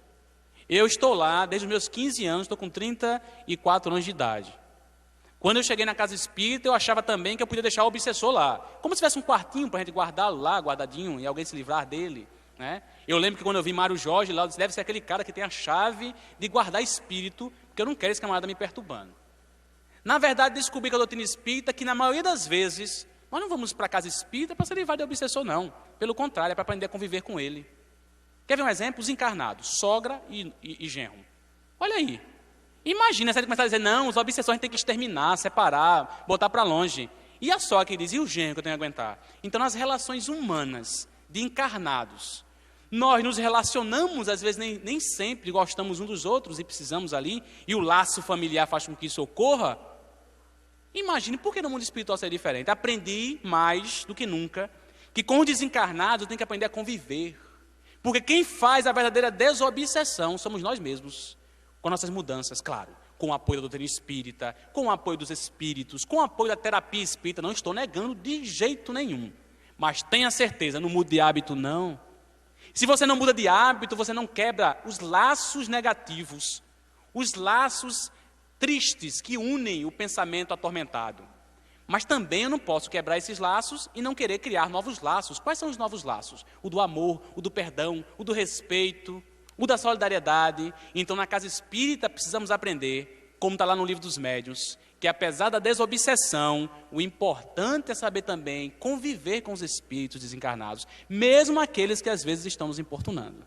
Eu estou lá desde os meus 15 anos, estou com 34 anos de idade. Quando eu cheguei na casa espírita, eu achava também que eu podia deixar o obsessor lá. Como se tivesse um quartinho para a gente guardá-lo lá, guardadinho, e alguém se livrar dele. Né? Eu lembro que quando eu vi Mário Jorge lá, eu disse, deve ser aquele cara que tem a chave de guardar espírito, porque eu não quero esse camarada me perturbando. Na verdade, descobri que a doutrina espírita, que na maioria das vezes, nós não vamos para a casa espírita para se livrar de obsessor, não. Pelo contrário, é para aprender a conviver com ele. Quer ver um exemplo? Os encarnados, sogra e genro. Olha aí. Imagina se ele começar a dizer, não, os obsessores a gente tem que exterminar, separar, botar para longe. E a sogra que diz, e o genro que eu tenho que aguentar? Então, nas relações humanas de encarnados, nós nos relacionamos, às vezes nem sempre gostamos uns dos outros e precisamos ali, e o laço familiar faz com que isso ocorra. Imagine, por que no mundo espiritual seria diferente? Aprendi mais do que nunca, que com os desencarnados eu tenho que aprender a conviver. Porque quem faz a verdadeira desobsessão somos nós mesmos, com nossas mudanças, claro, com o apoio da doutrina espírita, com o apoio dos espíritos, com o apoio da terapia espírita, não estou negando de jeito nenhum. Mas tenha certeza, não muda de hábito não. Se você não muda de hábito, você não quebra os laços negativos, os laços tristes que unem o pensamento atormentado. Mas também eu não posso quebrar esses laços e não querer criar novos laços. Quais são os novos laços? O do amor, o do perdão, o do respeito, o da solidariedade. Então, na casa espírita, precisamos aprender, como está lá no livro dos médiuns, que apesar da desobsessão, o importante é saber também conviver com os espíritos desencarnados, mesmo aqueles que às vezes estão nos importunando.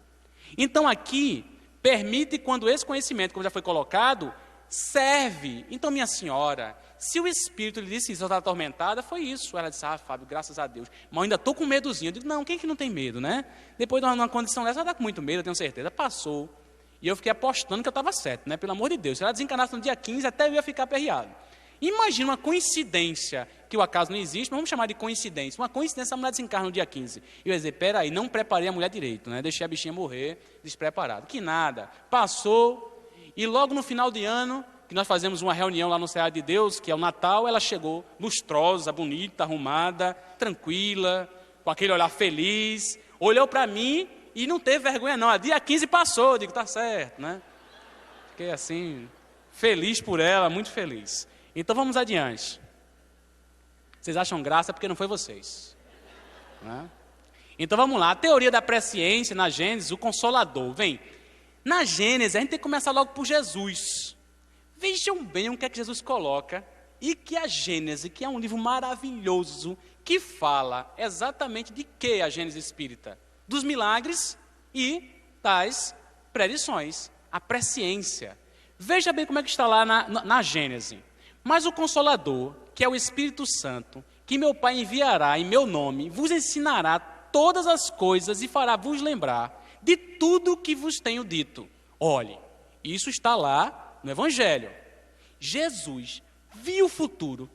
Então aqui, permite quando esse conhecimento, como já foi colocado, serve. Então, minha senhora, se o espírito lhe disse isso, ela está atormentada, foi isso. Ela disse, Fábio, graças a Deus. Mas eu ainda estou com medozinho. Eu digo, não, quem que não tem medo, né? Depois de uma condição dessa, ela está com muito medo, eu tenho certeza. Passou. E eu fiquei apostando que eu estava certo, né? Pelo amor de Deus. Se ela desencarnasse no dia 15, até eu ia ficar aperreado. Imagina uma coincidência, que o acaso não existe, mas vamos chamar de coincidência. Uma coincidência, a mulher desencarna no dia 15. E eu ia dizer, peraí, não preparei a mulher direito, né? Deixei a bichinha morrer despreparada. Que nada. Passou, e logo no final de ano, que nós fazemos uma reunião lá no Ceará de Deus, que é o Natal, ela chegou lustrosa, bonita, arrumada, tranquila, com aquele olhar feliz, olhou para mim e não teve vergonha não. A dia 15 passou, eu digo, tá certo, né? Fiquei assim, feliz por ela, muito feliz. Então vamos adiante. Vocês acham graça porque não foi vocês, né? Então vamos lá, a teoria da presciência na Gênesis, o Consolador. Vem, na Gênesis a gente tem que começar logo por Jesus. Vejam bem o que é que Jesus coloca, e que a Gênesis, que é um livro maravilhoso, que fala exatamente de que a Gênesis espírita? Dos milagres e das predições, a presciência. Veja bem como é que está lá na Gênesis. Mas o Consolador, que é o Espírito Santo, que meu Pai enviará em meu nome, vos ensinará todas as coisas e fará vos lembrar de tudo que vos tenho dito. Olhe, isso está lá no Evangelho. Jesus viu o futuro,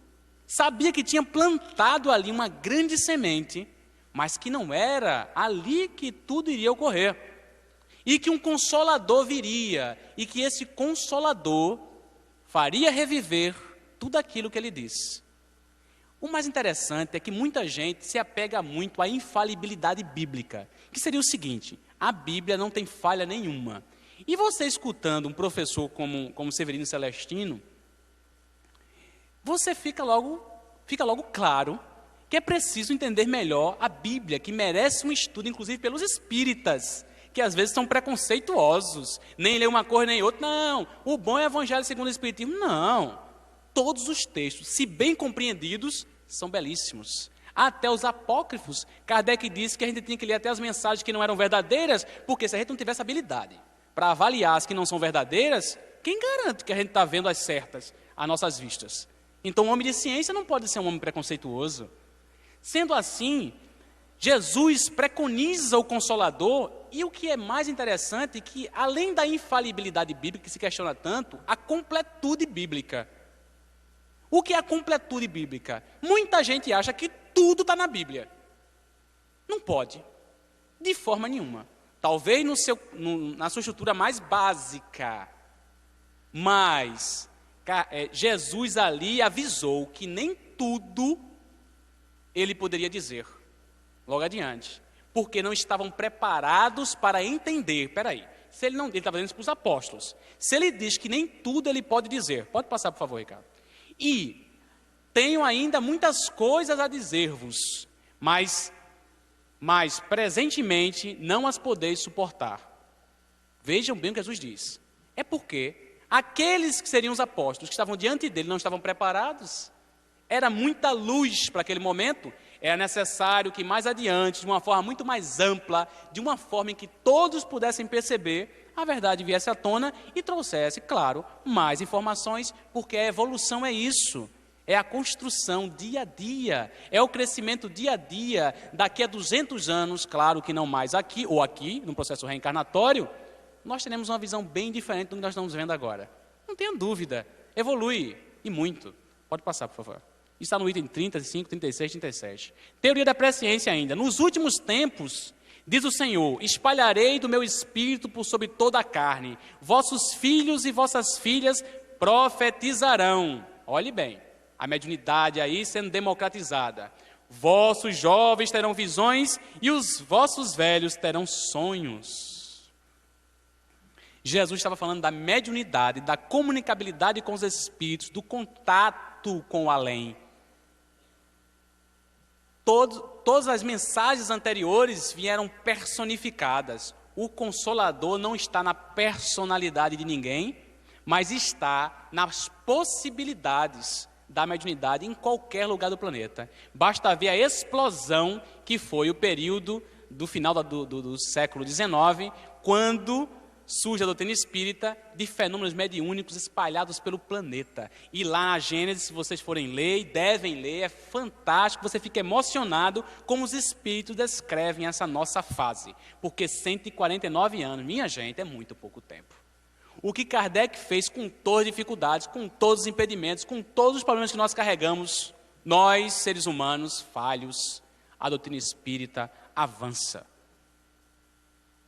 sabia que tinha plantado ali uma grande semente, mas que não era ali que tudo iria ocorrer. E que um Consolador viria, e que esse Consolador faria reviver tudo aquilo que ele disse. O mais interessante é que muita gente se apega muito à infalibilidade bíblica, que seria o seguinte: a Bíblia não tem falha nenhuma. E você escutando um professor como Severino Celestino, você fica logo claro que é preciso entender melhor a Bíblia, que merece um estudo, inclusive pelos espíritas, que às vezes são preconceituosos, nem lê uma coisa nem outra. Não, o bom é o Evangelho segundo o Espiritismo. Não, todos os textos, se bem compreendidos, são belíssimos. Até os apócrifos, Kardec disse que a gente tinha que ler até as mensagens que não eram verdadeiras, porque se a gente não tivesse habilidade para avaliar as que não são verdadeiras, quem garante que a gente está vendo as certas a nossas vistas? Então o homem de ciência não pode ser um homem preconceituoso. Sendo assim, Jesus preconiza o Consolador, e o que é mais interessante é que, além da infalibilidade bíblica, que se questiona tanto, a completude bíblica. O que é a completude bíblica? Muita gente acha que tudo está na Bíblia. Não pode, de forma nenhuma. Talvez na sua estrutura mais básica, mas Jesus ali avisou que nem tudo ele poderia dizer. Logo adiante, porque não estavam preparados para entender. Espera aí, se ele estava dizendo isso para os apóstolos. Se ele diz que nem tudo ele pode dizer, pode passar por favor, Ricardo. E tenho ainda muitas coisas a dizer-vos, mas presentemente não as podeis suportar. Vejam bem o que Jesus diz. É porque aqueles que seriam os apóstolos, que estavam diante dele, não estavam preparados. Era muita luz para aquele momento. Era necessário que mais adiante, de uma forma muito mais ampla, de uma forma em que todos pudessem perceber, a verdade viesse à tona e trouxesse, claro, mais informações, porque a evolução é isso. É a construção dia a dia, é o crescimento dia a dia. Daqui a 200 anos, claro que não mais aqui, ou aqui, no processo reencarnatório, nós teremos uma visão bem diferente do que nós estamos vendo agora. Não tenha dúvida, evolui, e muito. Pode passar, por favor. Está no item 35, 36, 37. Teoria da presciência ainda. Nos últimos tempos, diz o Senhor, espalharei do meu espírito por sobre toda a carne. Vossos filhos e vossas filhas profetizarão. Olhe bem, a mediunidade aí sendo democratizada. Vossos jovens terão visões e os vossos velhos terão sonhos. Jesus estava falando da mediunidade, da comunicabilidade com os espíritos, do contato com o além. Todas as mensagens anteriores vieram personificadas. O Consolador não está na personalidade de ninguém, mas está nas possibilidades da mediunidade em qualquer lugar do planeta. Basta ver a explosão que foi o período do final do século XIX, quando surge a doutrina espírita de fenômenos mediúnicos espalhados pelo planeta. E lá na Gênesis, se vocês forem ler, e devem ler, é fantástico, você fica emocionado como os espíritos descrevem essa nossa fase. Porque 149 anos, minha gente, é muito pouco tempo. O que Kardec fez com todas as dificuldades, com todos os impedimentos, com todos os problemas que nós carregamos, nós, seres humanos, falhos, a doutrina espírita avança.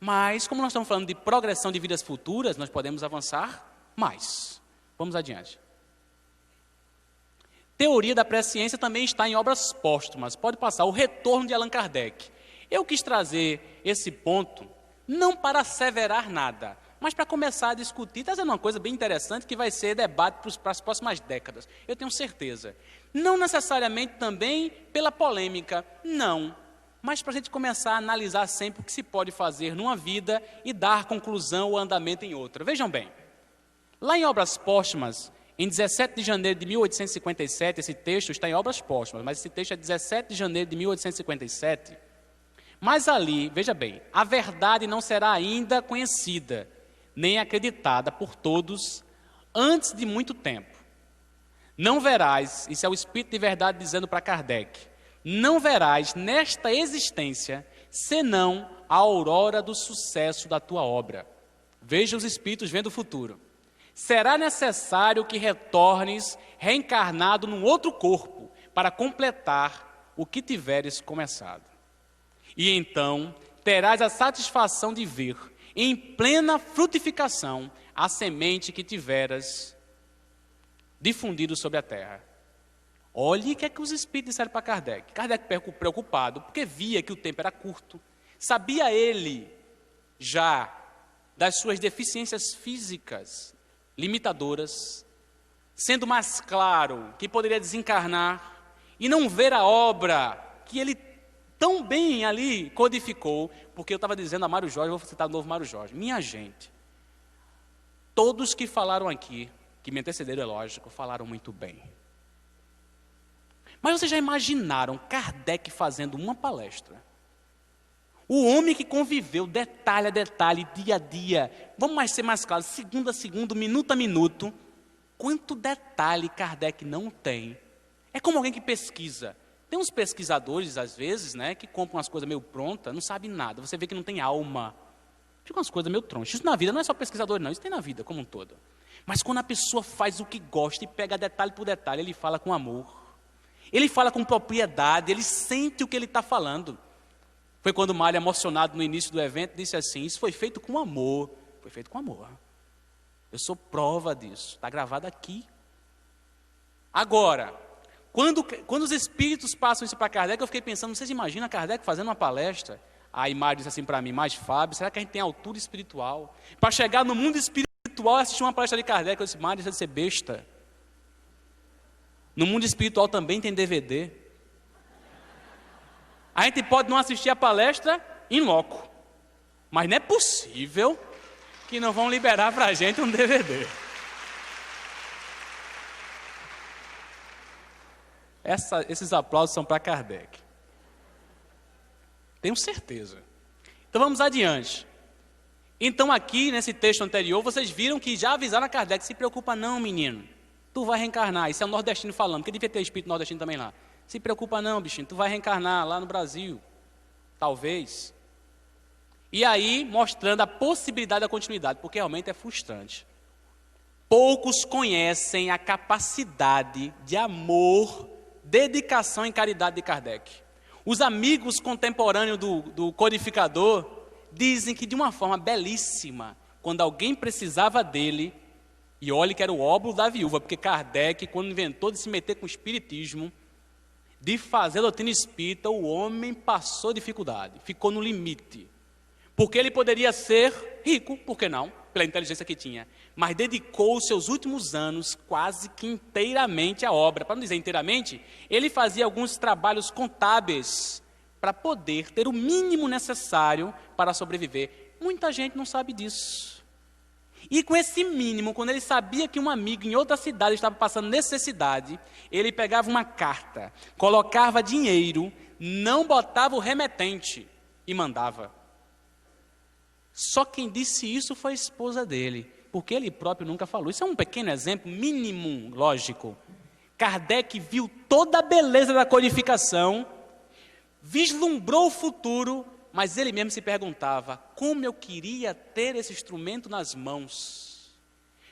Mas, como nós estamos falando de progressão de vidas futuras, nós podemos avançar mais. Vamos adiante. Teoria da presciência também está em obras póstumas. Pode passar, o retorno de Allan Kardec. Eu quis trazer esse ponto, não para asseverar nada, mas para começar a discutir, trazendo uma coisa bem interessante que vai ser debate para as próximas décadas. Eu tenho certeza. Não necessariamente também pela polêmica, não. Mas para a gente começar a analisar sempre o que se pode fazer numa vida e dar conclusão ou andamento em outra. Vejam bem, lá em Obras Póstumas, em 17 de janeiro de 1857, esse texto está em Obras Póstumas, mas esse texto é 17 de janeiro de 1857, mas ali, veja bem, a verdade não será ainda conhecida, nem acreditada por todos, antes de muito tempo, não verás, isso é o Espírito de verdade dizendo para Kardec, não verás nesta existência senão a aurora do sucesso da tua obra. Veja os Espíritos vendo o futuro. Será necessário que retornes reencarnado num outro corpo para completar o que tiveres começado. E então terás a satisfação de ver em plena frutificação a semente que tiveras difundido sobre a terra. Olhe o que é que os Espíritos disseram para Kardec. Kardec preocupado, porque via que o tempo era curto. Sabia ele já das suas deficiências físicas limitadoras, sendo mais claro que poderia desencarnar e não ver a obra que ele tão bem ali codificou, porque eu estava dizendo a Mário Jorge, vou citar de novo Mário Jorge, minha gente, todos que falaram aqui, que me antecederam, é lógico, falaram muito bem. Mas vocês já imaginaram Kardec fazendo uma palestra? O homem que conviveu detalhe a detalhe, dia a dia, vamos ser mais claros, segundo a segundo, minuto a minuto, quanto detalhe Kardec não tem. É como alguém que pesquisa. Tem uns pesquisadores, às vezes, né, que compram umas coisas meio prontas, não sabem nada, você vê que não tem alma. Fica umas coisas meio tronchas. Isso na vida não é só pesquisador, não, isso tem na vida como um todo. Mas quando a pessoa faz o que gosta e pega detalhe por detalhe, ele fala com amor. Ele fala com propriedade, ele sente o que ele está falando. Foi quando o Mário, emocionado no início do evento, disse assim, isso foi feito com amor. Foi feito com amor. Eu sou prova disso, está gravado aqui. Agora, quando os Espíritos passam isso para Kardec, eu fiquei pensando, vocês imaginam Kardec fazendo uma palestra? Aí Mário disse assim para mim, mas Fábio, será que a gente tem altura espiritual? Para chegar no mundo espiritual e assistir uma palestra de Kardec, eu disse, Mário, isso é de ser besta. No mundo espiritual também tem DVD. A gente pode não assistir a palestra em loco, mas não é possível que não vão liberar para a gente um DVD. Esses aplausos são para Kardec. Tenho certeza. Então vamos adiante. Então aqui, nesse texto anterior, vocês viram que já avisaram a Kardec, se preocupa não, menino. Tu vai reencarnar, isso é o nordestino falando, porque devia ter espírito nordestino também lá. Se preocupa não, bichinho, tu vai reencarnar lá no Brasil, talvez. E aí, mostrando a possibilidade da continuidade, porque realmente é frustrante. Poucos conhecem a capacidade de amor, dedicação e caridade de Kardec. Os amigos contemporâneos do codificador dizem que de uma forma belíssima, quando alguém precisava dele, e olhe que era o óbolo da viúva, porque Kardec, quando inventou de se meter com o espiritismo, de fazer a doutrina espírita, o homem passou dificuldade, ficou no limite. Porque ele poderia ser rico, por que não? Pela inteligência que tinha. Mas dedicou os seus últimos anos quase que inteiramente à obra. Para não dizer inteiramente, ele fazia alguns trabalhos contábeis para poder ter o mínimo necessário para sobreviver. Muita gente não sabe disso. E com esse mínimo, quando ele sabia que um amigo em outra cidade estava passando necessidade, ele pegava uma carta, colocava dinheiro, não botava o remetente e mandava. Só quem disse isso foi a esposa dele, porque ele próprio nunca falou. Isso é um pequeno exemplo, mínimo, lógico. Kardec viu toda a beleza da codificação, vislumbrou o futuro, mas ele mesmo se perguntava, como eu queria ter esse instrumento nas mãos,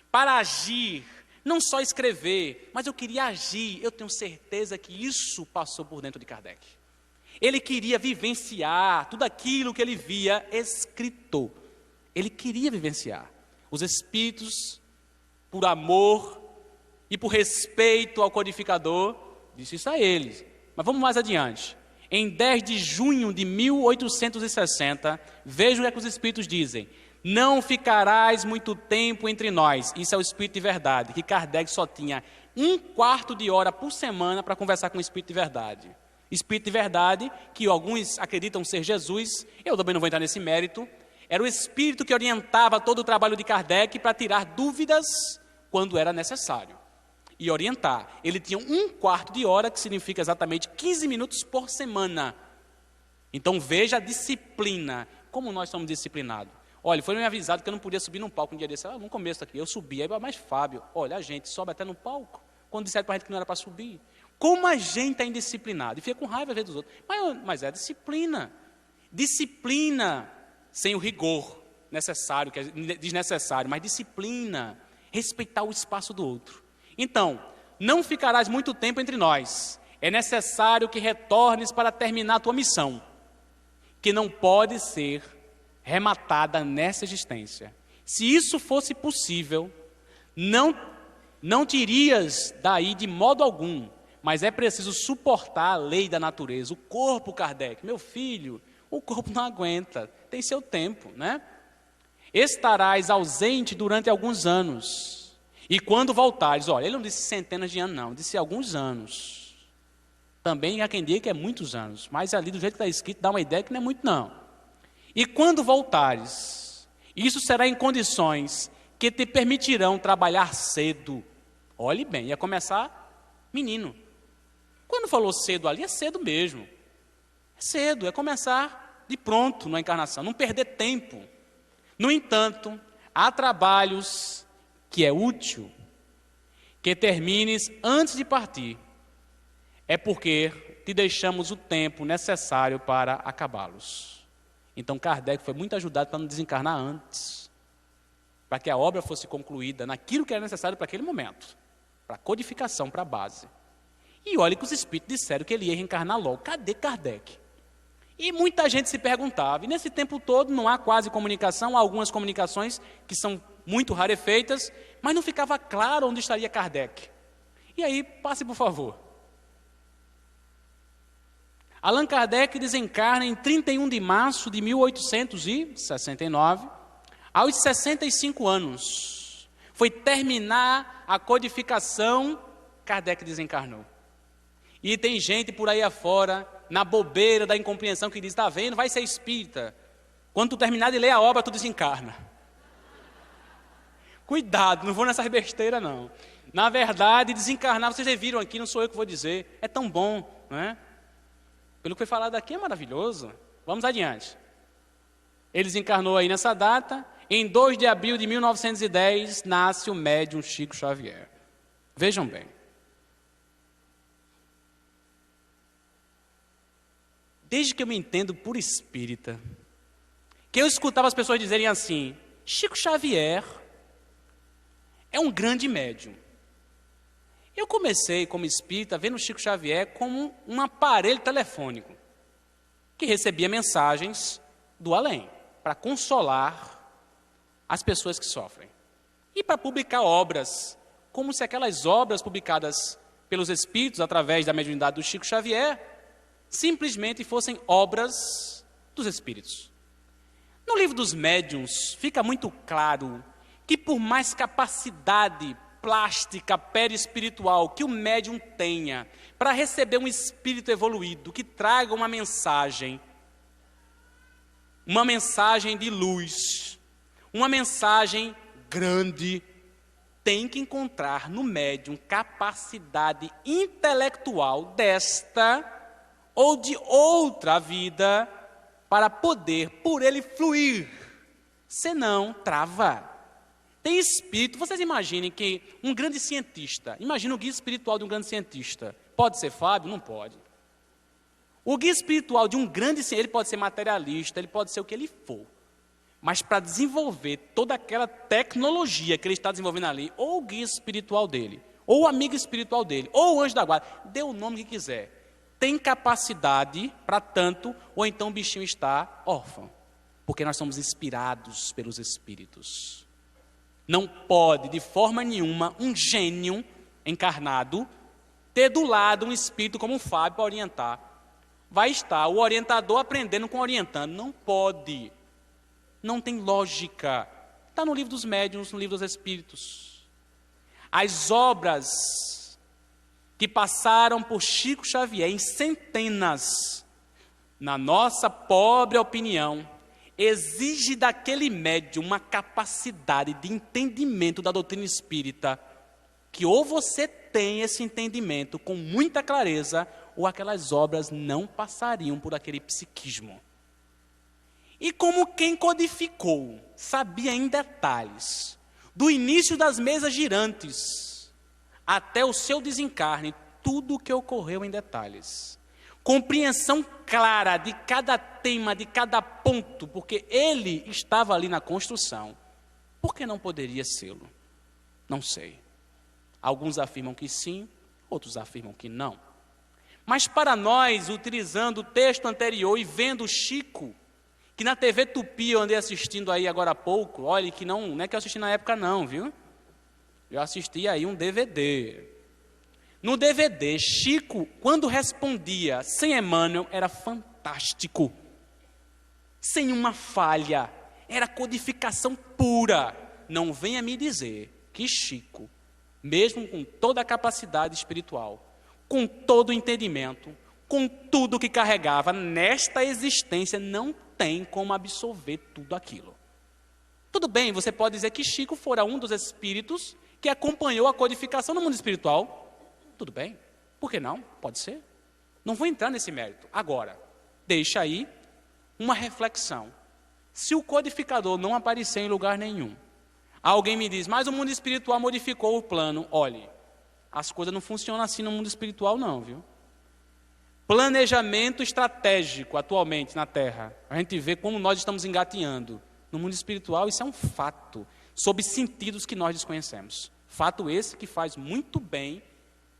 para agir, não só escrever, mas eu queria agir. Eu tenho certeza que isso passou por dentro de Kardec. Ele queria vivenciar tudo aquilo que ele via escrito. Ele queria vivenciar. Os Espíritos, por amor e por respeito ao codificador, disse isso a eles. Mas vamos mais adiante. Em 10 de junho de 1860, vejam o que os Espíritos dizem. Não ficarás muito tempo entre nós. Isso é o Espírito de verdade, que Kardec só tinha 1/4 de hora por semana para conversar com o Espírito de verdade. Espírito de verdade, que alguns acreditam ser Jesus, eu também não vou entrar nesse mérito, era o Espírito que orientava todo o trabalho de Kardec para tirar dúvidas quando era necessário. E orientar. Ele tinha 1/4 de hora, que significa exatamente 15 minutos por semana. Então veja a disciplina, como nós somos disciplinados. Olha, foi me avisado que eu não podia subir num palco um dia desse. No começo aqui, eu subi. Aí, mas Fábio, olha, a gente sobe até no palco. Quando disseram para a gente que não era para subir. Como a gente é indisciplinado. E fica com raiva às vezes dos outros. Mas é disciplina. Disciplina sem o rigor necessário, que é desnecessário. Mas disciplina. Respeitar o espaço do outro. Então, não ficarás muito tempo entre nós. É necessário que retornes para terminar a tua missão, que não pode ser rematada nessa existência. Se isso fosse possível, não te irias daí de modo algum, mas é preciso suportar a lei da natureza. O corpo, Kardec, meu filho, o corpo não aguenta, tem seu tempo, né? Estarás ausente durante alguns anos, e quando voltares, olha, ele não disse centenas de anos não, disse alguns anos. Também há quem diga que é muitos anos, mas ali do jeito que está escrito, dá uma ideia que não é muito não. E quando voltares, isso será em condições que te permitirão trabalhar cedo. Olhe bem, ia começar menino. Quando falou cedo ali, é cedo mesmo. É cedo, é começar de pronto na encarnação, não perder tempo. No entanto, há trabalhos que é útil que termines antes de partir. É porque te deixamos o tempo necessário para acabá-los. Então Kardec foi muito ajudado para não desencarnar antes, para que a obra fosse concluída naquilo que era necessário para aquele momento, para a codificação, para a base. E olha que os espíritos disseram que ele ia reencarnar logo. Cadê Kardec? E muita gente se perguntava, e nesse tempo todo não há quase comunicação, há algumas comunicações que são muito rarefeitas, mas não ficava claro onde estaria Kardec. E aí, passe por favor. Allan Kardec desencarna em 31 de março de 1869, aos 65 anos. Foi terminar a codificação, Kardec desencarnou. E tem gente por aí afora, na bobeira da incompreensão, que diz, está vendo, vai ser espírita. Quando tu terminar de ler a obra, tu desencarna. Cuidado, não vou nessas besteiras não. Na verdade, desencarnar, vocês já viram aqui, não sou eu que vou dizer, é tão bom, não é? Pelo que foi falado aqui é maravilhoso. Vamos adiante. Ele desencarnou aí nessa data. Em 2 de abril de 1910, nasce o médium Chico Xavier. Vejam bem. Desde que eu me entendo por espírita, que eu escutava as pessoas dizerem assim, Chico Xavier é um grande médium. Eu comecei, como espírita, vendo o Chico Xavier como um aparelho telefônico, que recebia mensagens do além, para consolar as pessoas que sofrem. E para publicar obras, como se aquelas obras publicadas pelos espíritos, através da mediunidade do Chico Xavier, simplesmente fossem obras dos espíritos. No livro dos médiuns, fica muito claro que por mais capacidade plástica, perispiritual que o médium tenha para receber um espírito evoluído que traga uma mensagem de luz, uma mensagem grande, tem que encontrar no médium capacidade intelectual desta ou de outra vida para poder por ele fluir, senão trava. Tem espírito, vocês imaginem que um grande cientista, imagina o guia espiritual de um grande cientista, pode ser Fábio? Não pode. O guia espiritual de um grande cientista, ele pode ser materialista, ele pode ser o que ele for, mas para desenvolver toda aquela tecnologia que ele está desenvolvendo ali, ou o guia espiritual dele, ou o amigo espiritual dele, ou o anjo da guarda, dê o nome que quiser, tem capacidade para tanto, ou então o bichinho está órfão, porque nós somos inspirados pelos espíritos. Não pode, de forma nenhuma, um gênio encarnado ter do lado um espírito como um Fábio para orientar. Vai estar o orientador aprendendo com o orientando. Não pode. Não tem lógica. Está no livro dos médiuns, no livro dos espíritos. As obras que passaram por Chico Xavier em centenas, na nossa pobre opinião, exige daquele médium uma capacidade de entendimento da doutrina espírita, que ou você tem esse entendimento com muita clareza, ou aquelas obras não passariam por aquele psiquismo. E como quem codificou, sabia em detalhes, do início das mesas girantes até o seu desencarne, tudo o que ocorreu em detalhes. Compreensão clara de cada tema, de cada ponto, porque ele estava ali na construção. Por que não poderia sê-lo? Não sei. Alguns afirmam que sim, outros afirmam que não. Mas para nós, utilizando o texto anterior e vendo Chico, que na TV Tupi eu andei assistindo aí agora há pouco, olha que não é que eu assisti na época não, viu? Eu assisti aí um DVD. No DVD, Chico, quando respondia sem Emmanuel, era fantástico. Sem uma falha. Era codificação pura. Não venha me dizer que Chico, mesmo com toda a capacidade espiritual, com todo o entendimento, com tudo que carregava, nesta existência não tem como absorver tudo aquilo. Tudo bem, você pode dizer que Chico fora um dos espíritos que acompanhou a codificação no mundo espiritual. Tudo bem, por que não? Pode ser. Não vou entrar nesse mérito. Agora, deixa aí uma reflexão. Se o codificador não aparecer em lugar nenhum, alguém me diz, mas o mundo espiritual modificou o plano. Olhe, as coisas não funcionam assim no mundo espiritual não, viu? Planejamento estratégico atualmente na Terra. A gente vê como nós estamos engateando. No mundo espiritual isso é um fato, sob sentidos que nós desconhecemos. Fato esse que faz muito bem,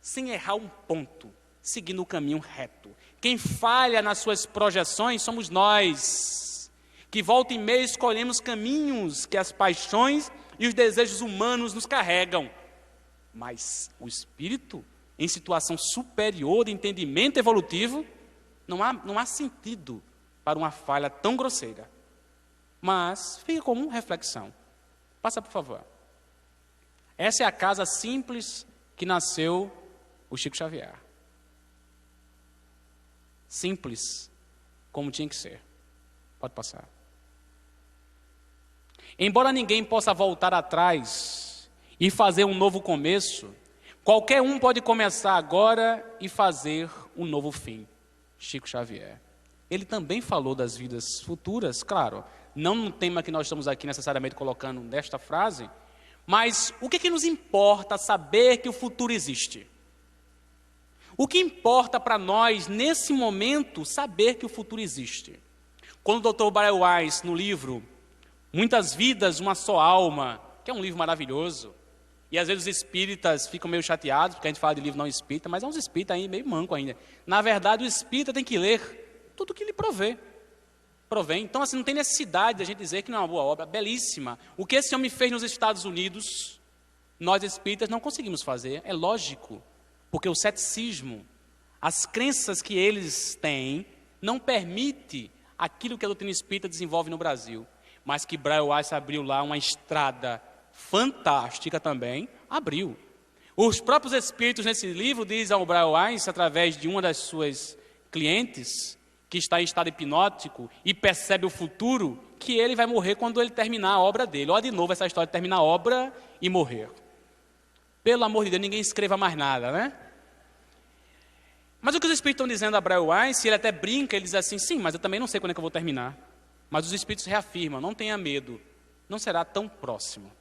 sem errar um ponto, seguindo o caminho reto. Quem falha nas suas projeções somos nós, que volta e meia escolhemos caminhos que as paixões e os desejos humanos nos carregam. Mas o espírito, em situação superior de entendimento evolutivo, não há sentido para uma falha tão grosseira. Mas fica como reflexão. Passa, por favor. Essa é a casa simples que nasceu o Chico Xavier. Simples, como tinha que ser. Pode passar. Embora ninguém possa voltar atrás e fazer um novo começo, qualquer um pode começar agora e fazer um novo fim. Chico Xavier. Ele também falou das vidas futuras, claro, não no tema que nós estamos aqui necessariamente colocando nesta frase, mas o que nos importa saber que o futuro existe? O que importa para nós, nesse momento, saber que o futuro existe? Quando o Dr. Braille Weiss, no livro Muitas Vidas, Uma Só Alma, que é um livro maravilhoso, e às vezes os espíritas ficam meio chateados, porque a gente fala de livro não espírita, mas é uns espíritas aí meio manco ainda. Na verdade, o espírita tem que ler tudo que lhe provém. Então, assim, não tem necessidade de a gente dizer que não é uma boa obra, belíssima. O que esse homem fez nos Estados Unidos, nós espíritas não conseguimos fazer, é lógico. Porque o ceticismo, as crenças que eles têm, não permite aquilo que a doutrina espírita desenvolve no Brasil. Mas que Braille Weiss abriu lá uma estrada fantástica também, abriu. Os próprios espíritos nesse livro dizem ao Braille Weiss, através de uma das suas clientes, que está em estado hipnótico e percebe o futuro, que ele vai morrer quando ele terminar a obra dele. Olha de novo essa história de terminar a obra e morrer. Pelo amor de Deus, ninguém escreva mais nada, né? Mas o que os espíritos estão dizendo a Braille Weiss, ele até brinca, ele diz assim, sim, mas eu também não sei quando é que eu vou terminar. Mas os espíritos reafirmam, não tenha medo, não será tão próximo.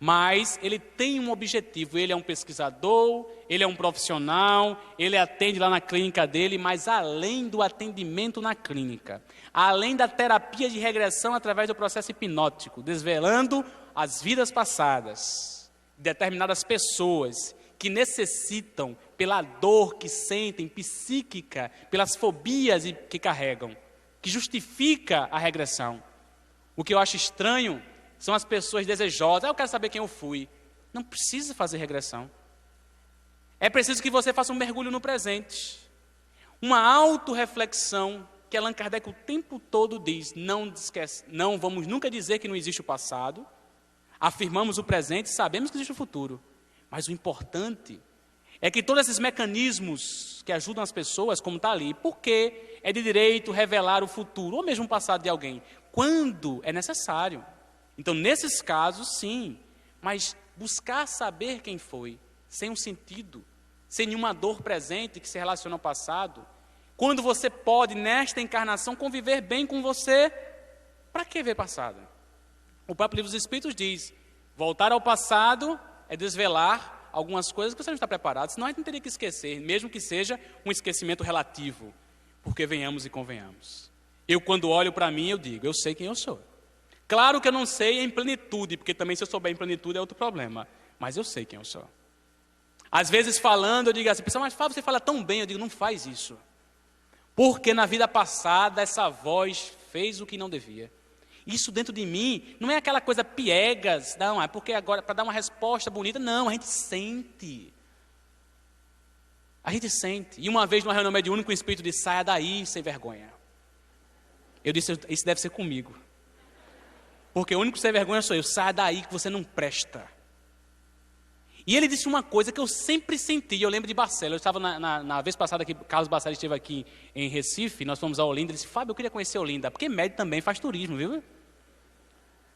Mas ele tem um objetivo, ele é um pesquisador, ele é um profissional, ele atende lá na clínica dele, mas além do atendimento na clínica, além da terapia de regressão através do processo hipnótico, desvelando as vidas passadas, determinadas pessoas que necessitam, pela dor que sentem, psíquica, pelas fobias que carregam, que justifica a regressão. O que eu acho estranho são as pessoas desejosas. Eu quero saber quem eu fui. Não precisa fazer regressão. É preciso que você faça um mergulho no presente. Uma autorreflexão que Allan Kardec o tempo todo diz, não vamos nunca dizer que não existe o passado, afirmamos o presente, sabemos que existe o futuro. Mas o importante é que todos esses mecanismos que ajudam as pessoas, como está ali, porque é de direito revelar o futuro, ou mesmo o passado de alguém, quando é necessário. Então, nesses casos, sim, mas buscar saber quem foi, sem um sentido, sem nenhuma dor presente que se relaciona ao passado, Quando você pode, nesta encarnação, conviver bem com você, para que ver passado? O próprio Livro dos Espíritos diz, voltar ao passado é desvelar algumas coisas que você não está preparado, senão a gente não teria que esquecer, mesmo que seja um esquecimento relativo, porque venhamos e convenhamos. Eu, quando olho para mim, eu digo, eu sei quem eu sou. Claro que eu não sei em plenitude, porque também se eu souber em plenitude é outro problema, mas eu sei quem eu sou. Às vezes falando, eu digo assim, pessoal, mas Fábio, você fala tão bem, eu digo, não faz isso. Porque na vida passada essa voz fez o que não devia. Isso dentro de mim não é aquela coisa piegas, não, é porque agora, para dar uma resposta bonita, não, a gente sente. A gente sente. E uma vez numa reunião mediúnica, o Espírito disse, saia daí sem vergonha. Eu disse, isso deve ser comigo. Porque o único sem vergonha sou eu, saia daí que você não presta. E ele disse uma coisa que eu sempre senti, eu lembro de Barcelos, eu estava na vez passada que Carlos Barcelos esteve aqui em Recife, nós fomos a Olinda, ele disse, Fábio, eu queria conhecer Olinda, porque médico também faz turismo, viu?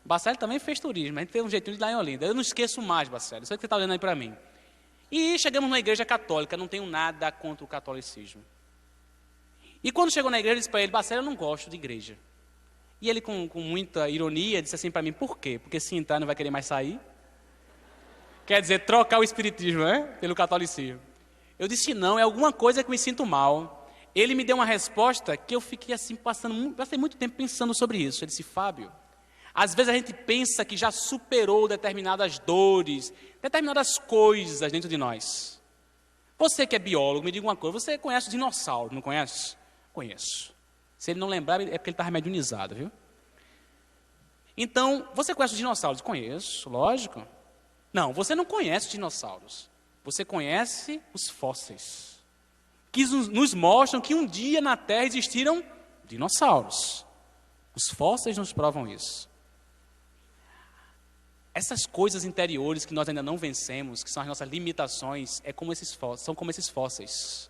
Barcelos também fez turismo, a gente fez um jeitinho de ir lá em Olinda, eu não esqueço mais, Barcelos, sei que você está olhando aí para mim. E chegamos numa igreja católica, não tenho nada contra o catolicismo. E quando chegou na igreja, eu disse para ele, Barcelos, eu não gosto de igreja. E ele com muita ironia disse assim para mim, por quê? Porque se entrar não vai querer mais sair? Quer dizer, trocar o espiritismo, né? Pelo catolicismo. Eu disse, não, é alguma coisa que eu me sinto mal. Ele me deu uma resposta que eu fiquei assim, passei muito tempo pensando sobre isso. Ele disse, Fábio, às vezes a gente pensa que já superou determinadas dores, determinadas coisas dentro de nós. Você que é biólogo, me diga uma coisa, você conhece o dinossauro, não conhece? Conheço. Se ele não lembrar, é porque ele estava mediunizado, viu? Então, você conhece os dinossauros? Conheço, lógico. Não, você não conhece os dinossauros. Você conhece os fósseis. Que nos mostram que um dia na Terra existiram dinossauros. Os fósseis nos provam isso. Essas coisas interiores que nós ainda não vencemos, que são as nossas limitações, são como esses fósseis.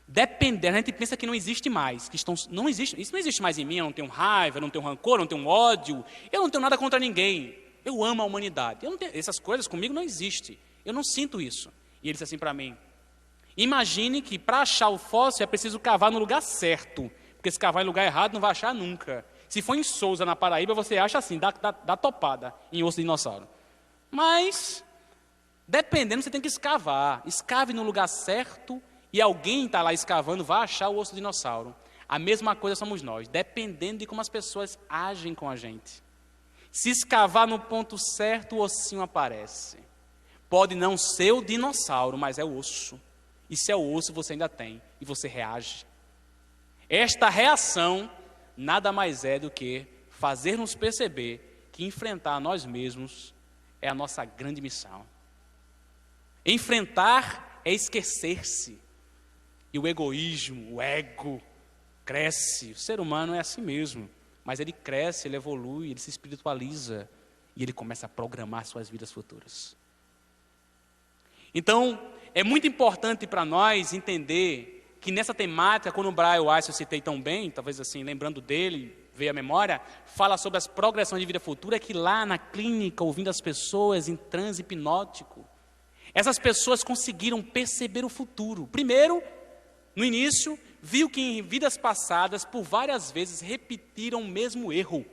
Dependendo, a gente pensa que não existe mais, isso não existe mais em mim, eu não tenho raiva, eu não tenho rancor, eu não tenho ódio, eu não tenho nada contra ninguém. Eu amo a humanidade. Essas coisas comigo não existem. Eu não sinto isso. E ele disse assim para mim, imagine que para achar o fóssil é preciso cavar no lugar certo. Porque se cavar em lugar errado não vai achar nunca. Se for em Souza, na Paraíba, você acha assim, dá topada em osso de dinossauro. Mas, dependendo, você tem que escavar. Escave no lugar certo e alguém está lá escavando, vai achar o osso de dinossauro. A mesma coisa somos nós, dependendo de como as pessoas agem com a gente. Se escavar no ponto certo, o ossinho aparece. Pode não ser o dinossauro, mas é o osso. E se é o osso, você ainda tem. E você reage. Esta reação nada mais é do que fazer-nos perceber que enfrentar nós mesmos é a nossa grande missão. Enfrentar é esquecer-se. E o egoísmo, o ego, cresce. O ser humano é assim mesmo. Mas ele cresce, ele evolui, ele se espiritualiza e ele começa a programar suas vidas futuras. Então, é muito importante para nós entender que nessa temática, quando o Brian Weiss eu citei tão bem, talvez assim, lembrando dele, veio a memória, fala sobre as progressões de vida futura, que lá na clínica, ouvindo as pessoas em transe hipnótico, essas pessoas conseguiram perceber o futuro. Primeiro, no início, viu que em vidas passadas, por várias vezes, repetiram o mesmo erro.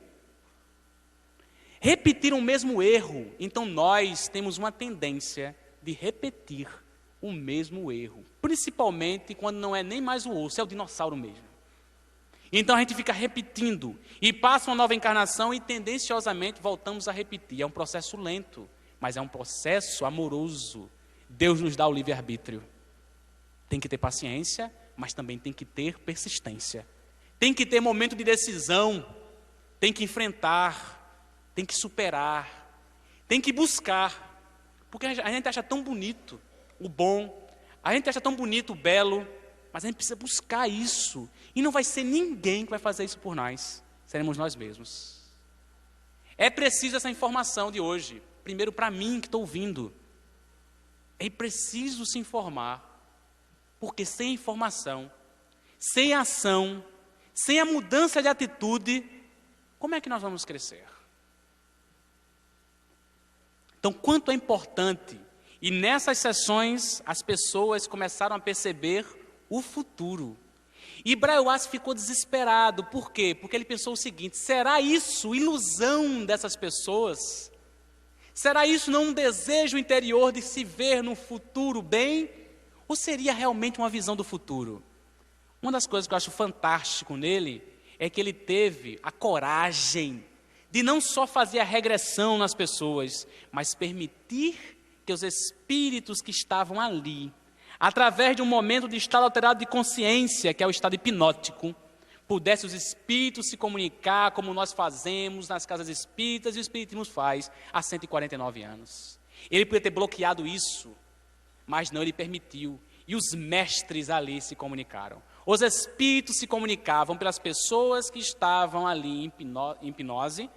Repetiram o mesmo erro. Então, nós temos uma tendência de repetir o mesmo erro. Principalmente quando não é nem mais o osso, é o dinossauro mesmo. Então, a gente fica repetindo. E passa uma nova encarnação e, tendenciosamente, voltamos a repetir. É um processo lento, mas é um processo amoroso. Deus nos dá o livre-arbítrio. Tem que ter paciência, mas também tem que ter persistência. Tem que ter momento de decisão, tem que enfrentar, tem que superar, tem que buscar. Porque a gente acha tão bonito o bom, a gente acha tão bonito o belo, mas a gente precisa buscar isso. E não vai ser ninguém que vai fazer isso por nós, seremos nós mesmos. É preciso essa informação de hoje, primeiro para mim que estou ouvindo. É preciso se informar. Porque sem informação, sem ação, sem a mudança de atitude, como é que nós vamos crescer? Então, quanto é importante, e nessas sessões as pessoas começaram a perceber o futuro. E Braioás ficou desesperado. Por quê? Porque ele pensou o seguinte: será isso ilusão dessas pessoas? Será isso não um desejo interior de se ver no futuro bem? Ou seria realmente uma visão do futuro? Uma das coisas que eu acho fantástico nele é que ele teve a coragem de não só fazer a regressão nas pessoas, mas permitir que os espíritos que estavam ali, através de um momento de estado alterado de consciência, que é o estado hipnótico, pudessem os espíritos se comunicar como nós fazemos nas casas espíritas e o espiritismo faz há 149 anos. Ele podia ter bloqueado isso, mas não, ele permitiu. E os mestres ali se comunicaram. Os espíritos se comunicavam pelas pessoas que estavam ali em hipnose,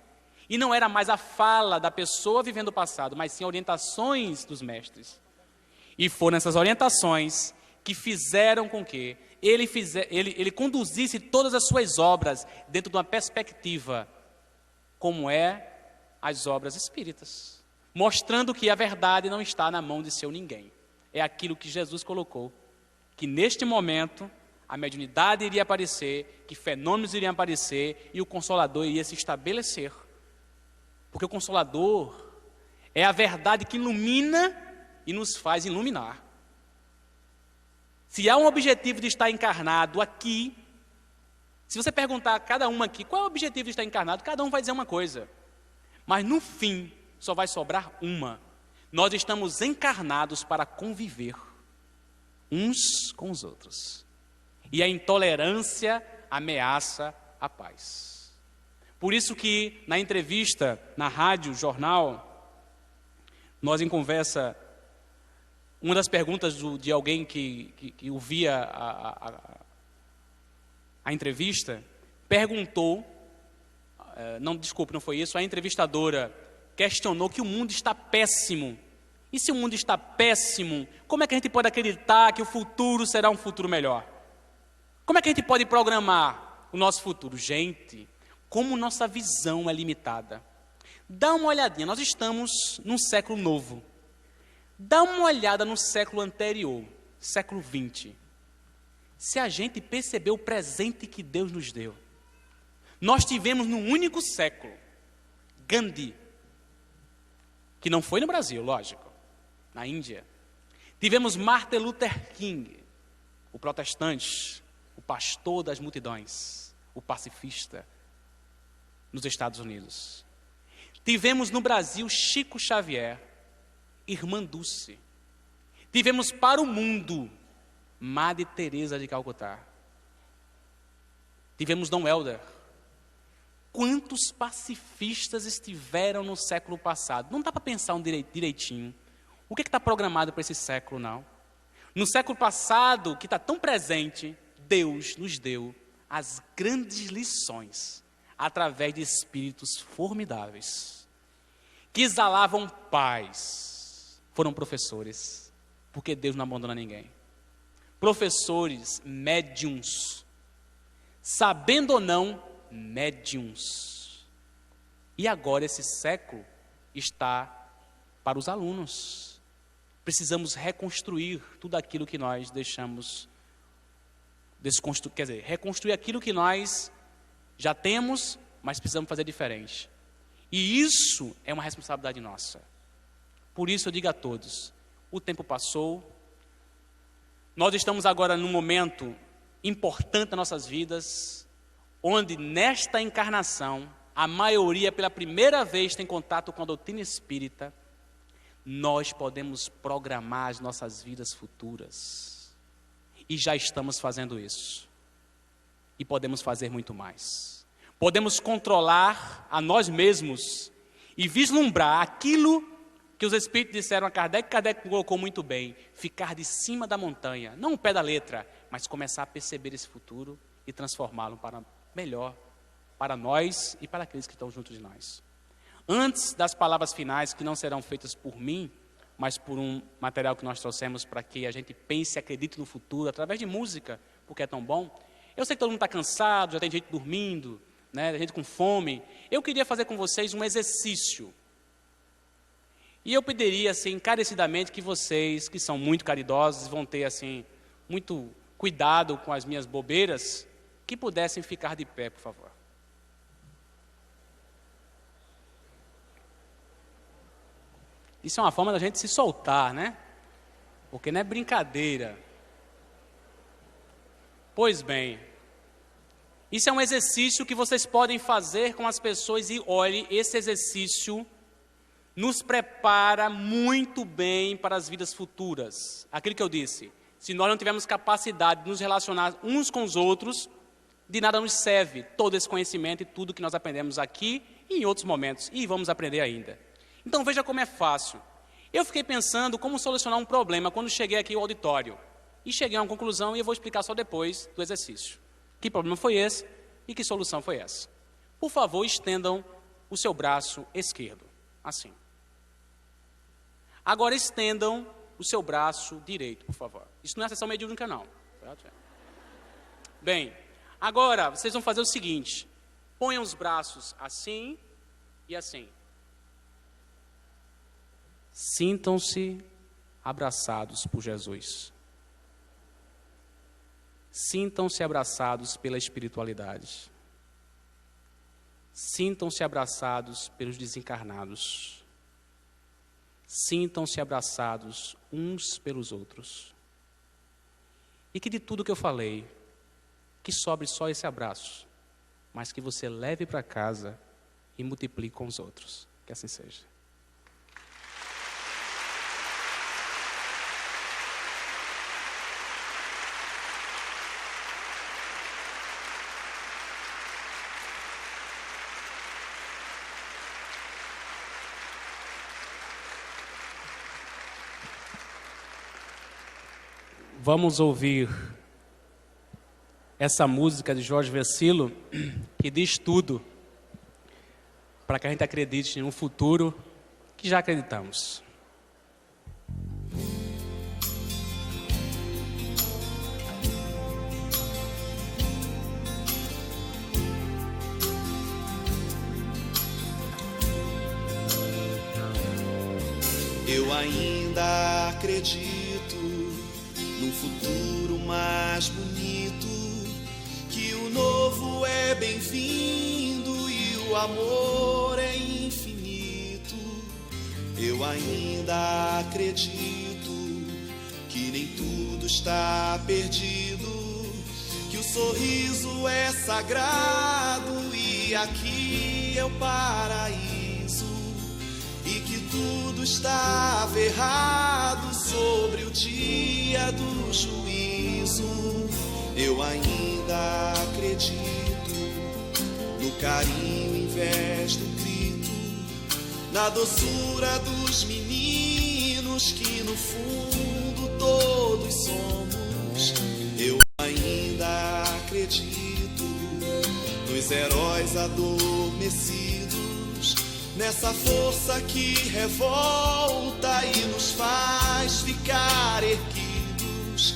e não era mais a fala da pessoa vivendo o passado, mas sim orientações dos mestres. E foram essas orientações que fizeram com que ele conduzisse todas as suas obras dentro de uma perspectiva como é as obras espíritas, mostrando que a verdade não está na mão de seu ninguém. É aquilo que Jesus colocou, que neste momento a mediunidade iria aparecer, que fenômenos iriam aparecer e o Consolador iria se estabelecer. Porque o Consolador é a verdade que ilumina e nos faz iluminar. Se há um objetivo de estar encarnado aqui, se você perguntar a cada um aqui, qual é o objetivo de estar encarnado? Cada um vai dizer uma coisa. Mas no fim, só vai sobrar uma. Nós estamos encarnados para conviver uns com os outros. E a intolerância ameaça a paz. Por isso que na entrevista, na rádio, jornal, nós em conversa, uma das perguntas de alguém que ouvia a entrevista, perguntou, não foi isso, a entrevistadora questionou que o mundo está péssimo. E se o mundo está péssimo, como é que a gente pode acreditar que o futuro será um futuro melhor? Como é que a gente pode programar o nosso futuro? Gente, como nossa visão é limitada. Dá uma olhadinha, nós estamos num século novo. Dá uma olhada no século anterior, século XX. Se a gente perceber o presente que Deus nos deu, nós tivemos num único século, Gandhi, que não foi no Brasil, lógico, na Índia. Tivemos Martin Luther King, o protestante, o pastor das multidões, o pacifista, nos Estados Unidos. Tivemos no Brasil Chico Xavier, Irmã Dulce. Tivemos para o mundo Madre Teresa de Calcutá. Tivemos Dom Helder. Quantos pacifistas estiveram no século passado? Não dá para pensar direitinho. O que está programado para esse século, não? No século passado, que está tão presente, Deus nos deu as grandes lições através de espíritos formidáveis que exalavam paz. Foram professores, porque Deus não abandona ninguém. Professores, médiuns, sabendo ou não, médiuns. E agora esse século está para os alunos. Precisamos reconstruir tudo aquilo que nós deixamos reconstruir aquilo que nós já temos, mas precisamos fazer diferente. E isso é uma responsabilidade nossa. Por isso eu digo a todos, o tempo passou, nós estamos agora num momento importante das nossas vidas, onde nesta encarnação, a maioria pela primeira vez tem contato com a doutrina espírita, nós podemos programar as nossas vidas futuras. E já estamos fazendo isso. E podemos fazer muito mais. Podemos controlar a nós mesmos e vislumbrar aquilo que os espíritos disseram a Kardec. Kardec colocou muito bem: ficar de cima da montanha, não o pé da letra, mas começar a perceber esse futuro e transformá-lo para melhor, para nós e para aqueles que estão junto de nós. Antes das palavras finais, que não serão feitas por mim, mas por um material que nós trouxemos para que a gente pense e acredite no futuro, através de música, porque é tão bom. Eu sei que todo mundo está cansado, já tem gente dormindo, né, gente com fome. Eu queria fazer com vocês um exercício. E eu pediria, assim, encarecidamente, que vocês, que são muito caridosos, vão ter, assim, muito cuidado com as minhas bobeiras, que pudessem ficar de pé, por favor. Isso é uma forma da gente se soltar, né? Porque não é brincadeira. Pois bem, isso é um exercício que vocês podem fazer com as pessoas e olhe, esse exercício nos prepara muito bem para as vidas futuras. Aquilo que eu disse, se nós não tivermos capacidade de nos relacionar uns com os outros, de nada nos serve todo esse conhecimento e tudo que nós aprendemos aqui e em outros momentos, e vamos aprender ainda. Então veja como é fácil. Eu fiquei pensando como solucionar um problema quando cheguei aqui ao auditório. E cheguei a uma conclusão e eu vou explicar só depois do exercício. Que problema foi esse e que solução foi essa? Por favor, estendam o seu braço esquerdo, assim. Agora estendam o seu braço direito, por favor. Isso não é sessão mediúnica, não. Bem, agora vocês vão fazer o seguinte. Ponham os braços assim e assim. Sintam-se abraçados por Jesus. Sintam-se abraçados pela espiritualidade. Sintam-se abraçados pelos desencarnados. Sintam-se abraçados uns pelos outros. E que de tudo que eu falei, que sobre só esse abraço, mas que você leve para casa e multiplique com os outros. Que assim seja. Vamos ouvir essa música de Jorge Versilo, que diz tudo, para que a gente acredite em um futuro que já acreditamos. Eu ainda acredito num futuro mais bonito, que o novo é bem-vindo e o amor é infinito. Eu ainda acredito que nem tudo está perdido, que o sorriso é sagrado e aqui é o paraíso, e que tudo estava errado sobre o dia do juízo. Eu ainda acredito no carinho em vez do grito, na doçura dos meninos que no fundo todos somos. Eu ainda acredito nos heróis adormecidos, nessa força que revolta e nos faz ficar erguidos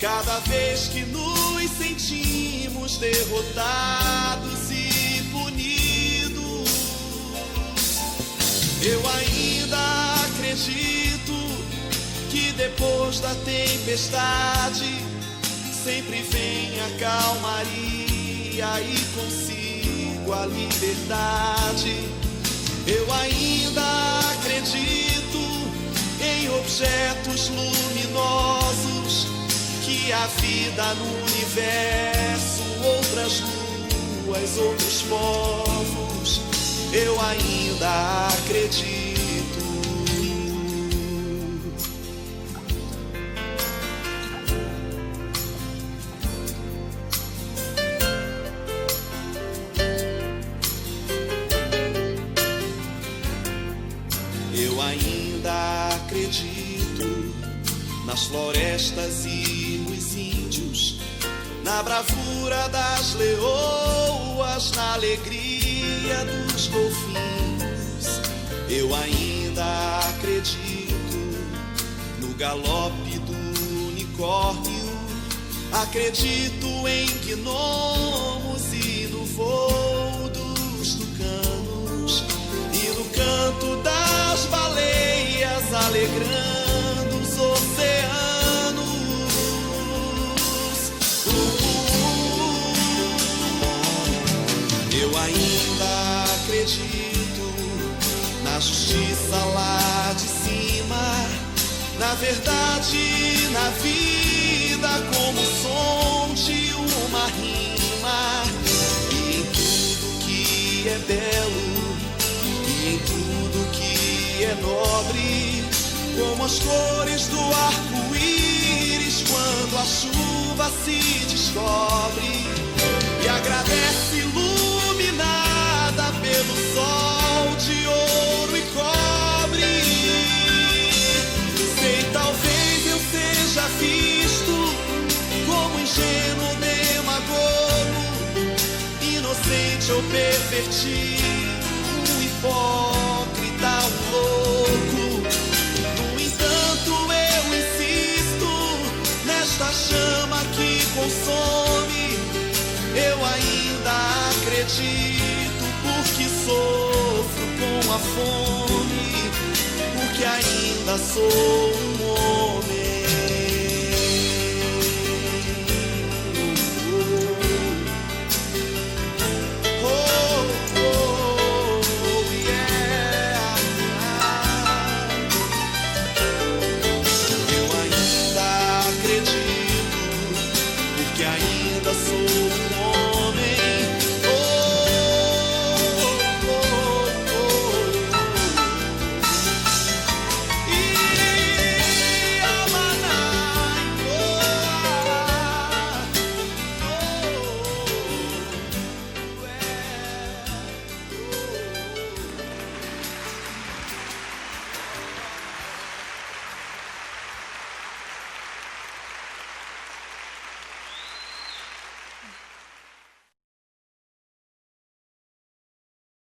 cada vez que nos sentimos derrotados e punidos. Eu ainda acredito que depois da tempestade sempre vem a calmaria e consigo a liberdade. Eu ainda acredito em objetos luminosos, que a vida no universo, outras luas, outros povos. Eu ainda acredito. Nas florestas e nos índios, na bravura das leoas, na alegria dos golfinhos. Eu ainda acredito no galope do unicórnio, acredito em gnomos e no voo dos tucanos, e no canto das baleias alegrando os oceanos. acredito na justiça lá de cima, na verdade, na vida, como o som de uma rima. E em tudo que é belo, e em tudo que é nobre, como as cores do arco-íris quando a chuva se descobre e agradece iluminada pelo sol de ouro e cobre. Sei, talvez eu seja visto como ingênuo demagogo, inocente ou pervertido, um hipócrita, um louco. No entanto, eu insisto nesta chama que consome. Eu ainda acredito porque sofro com a fome, porque ainda sou um homem.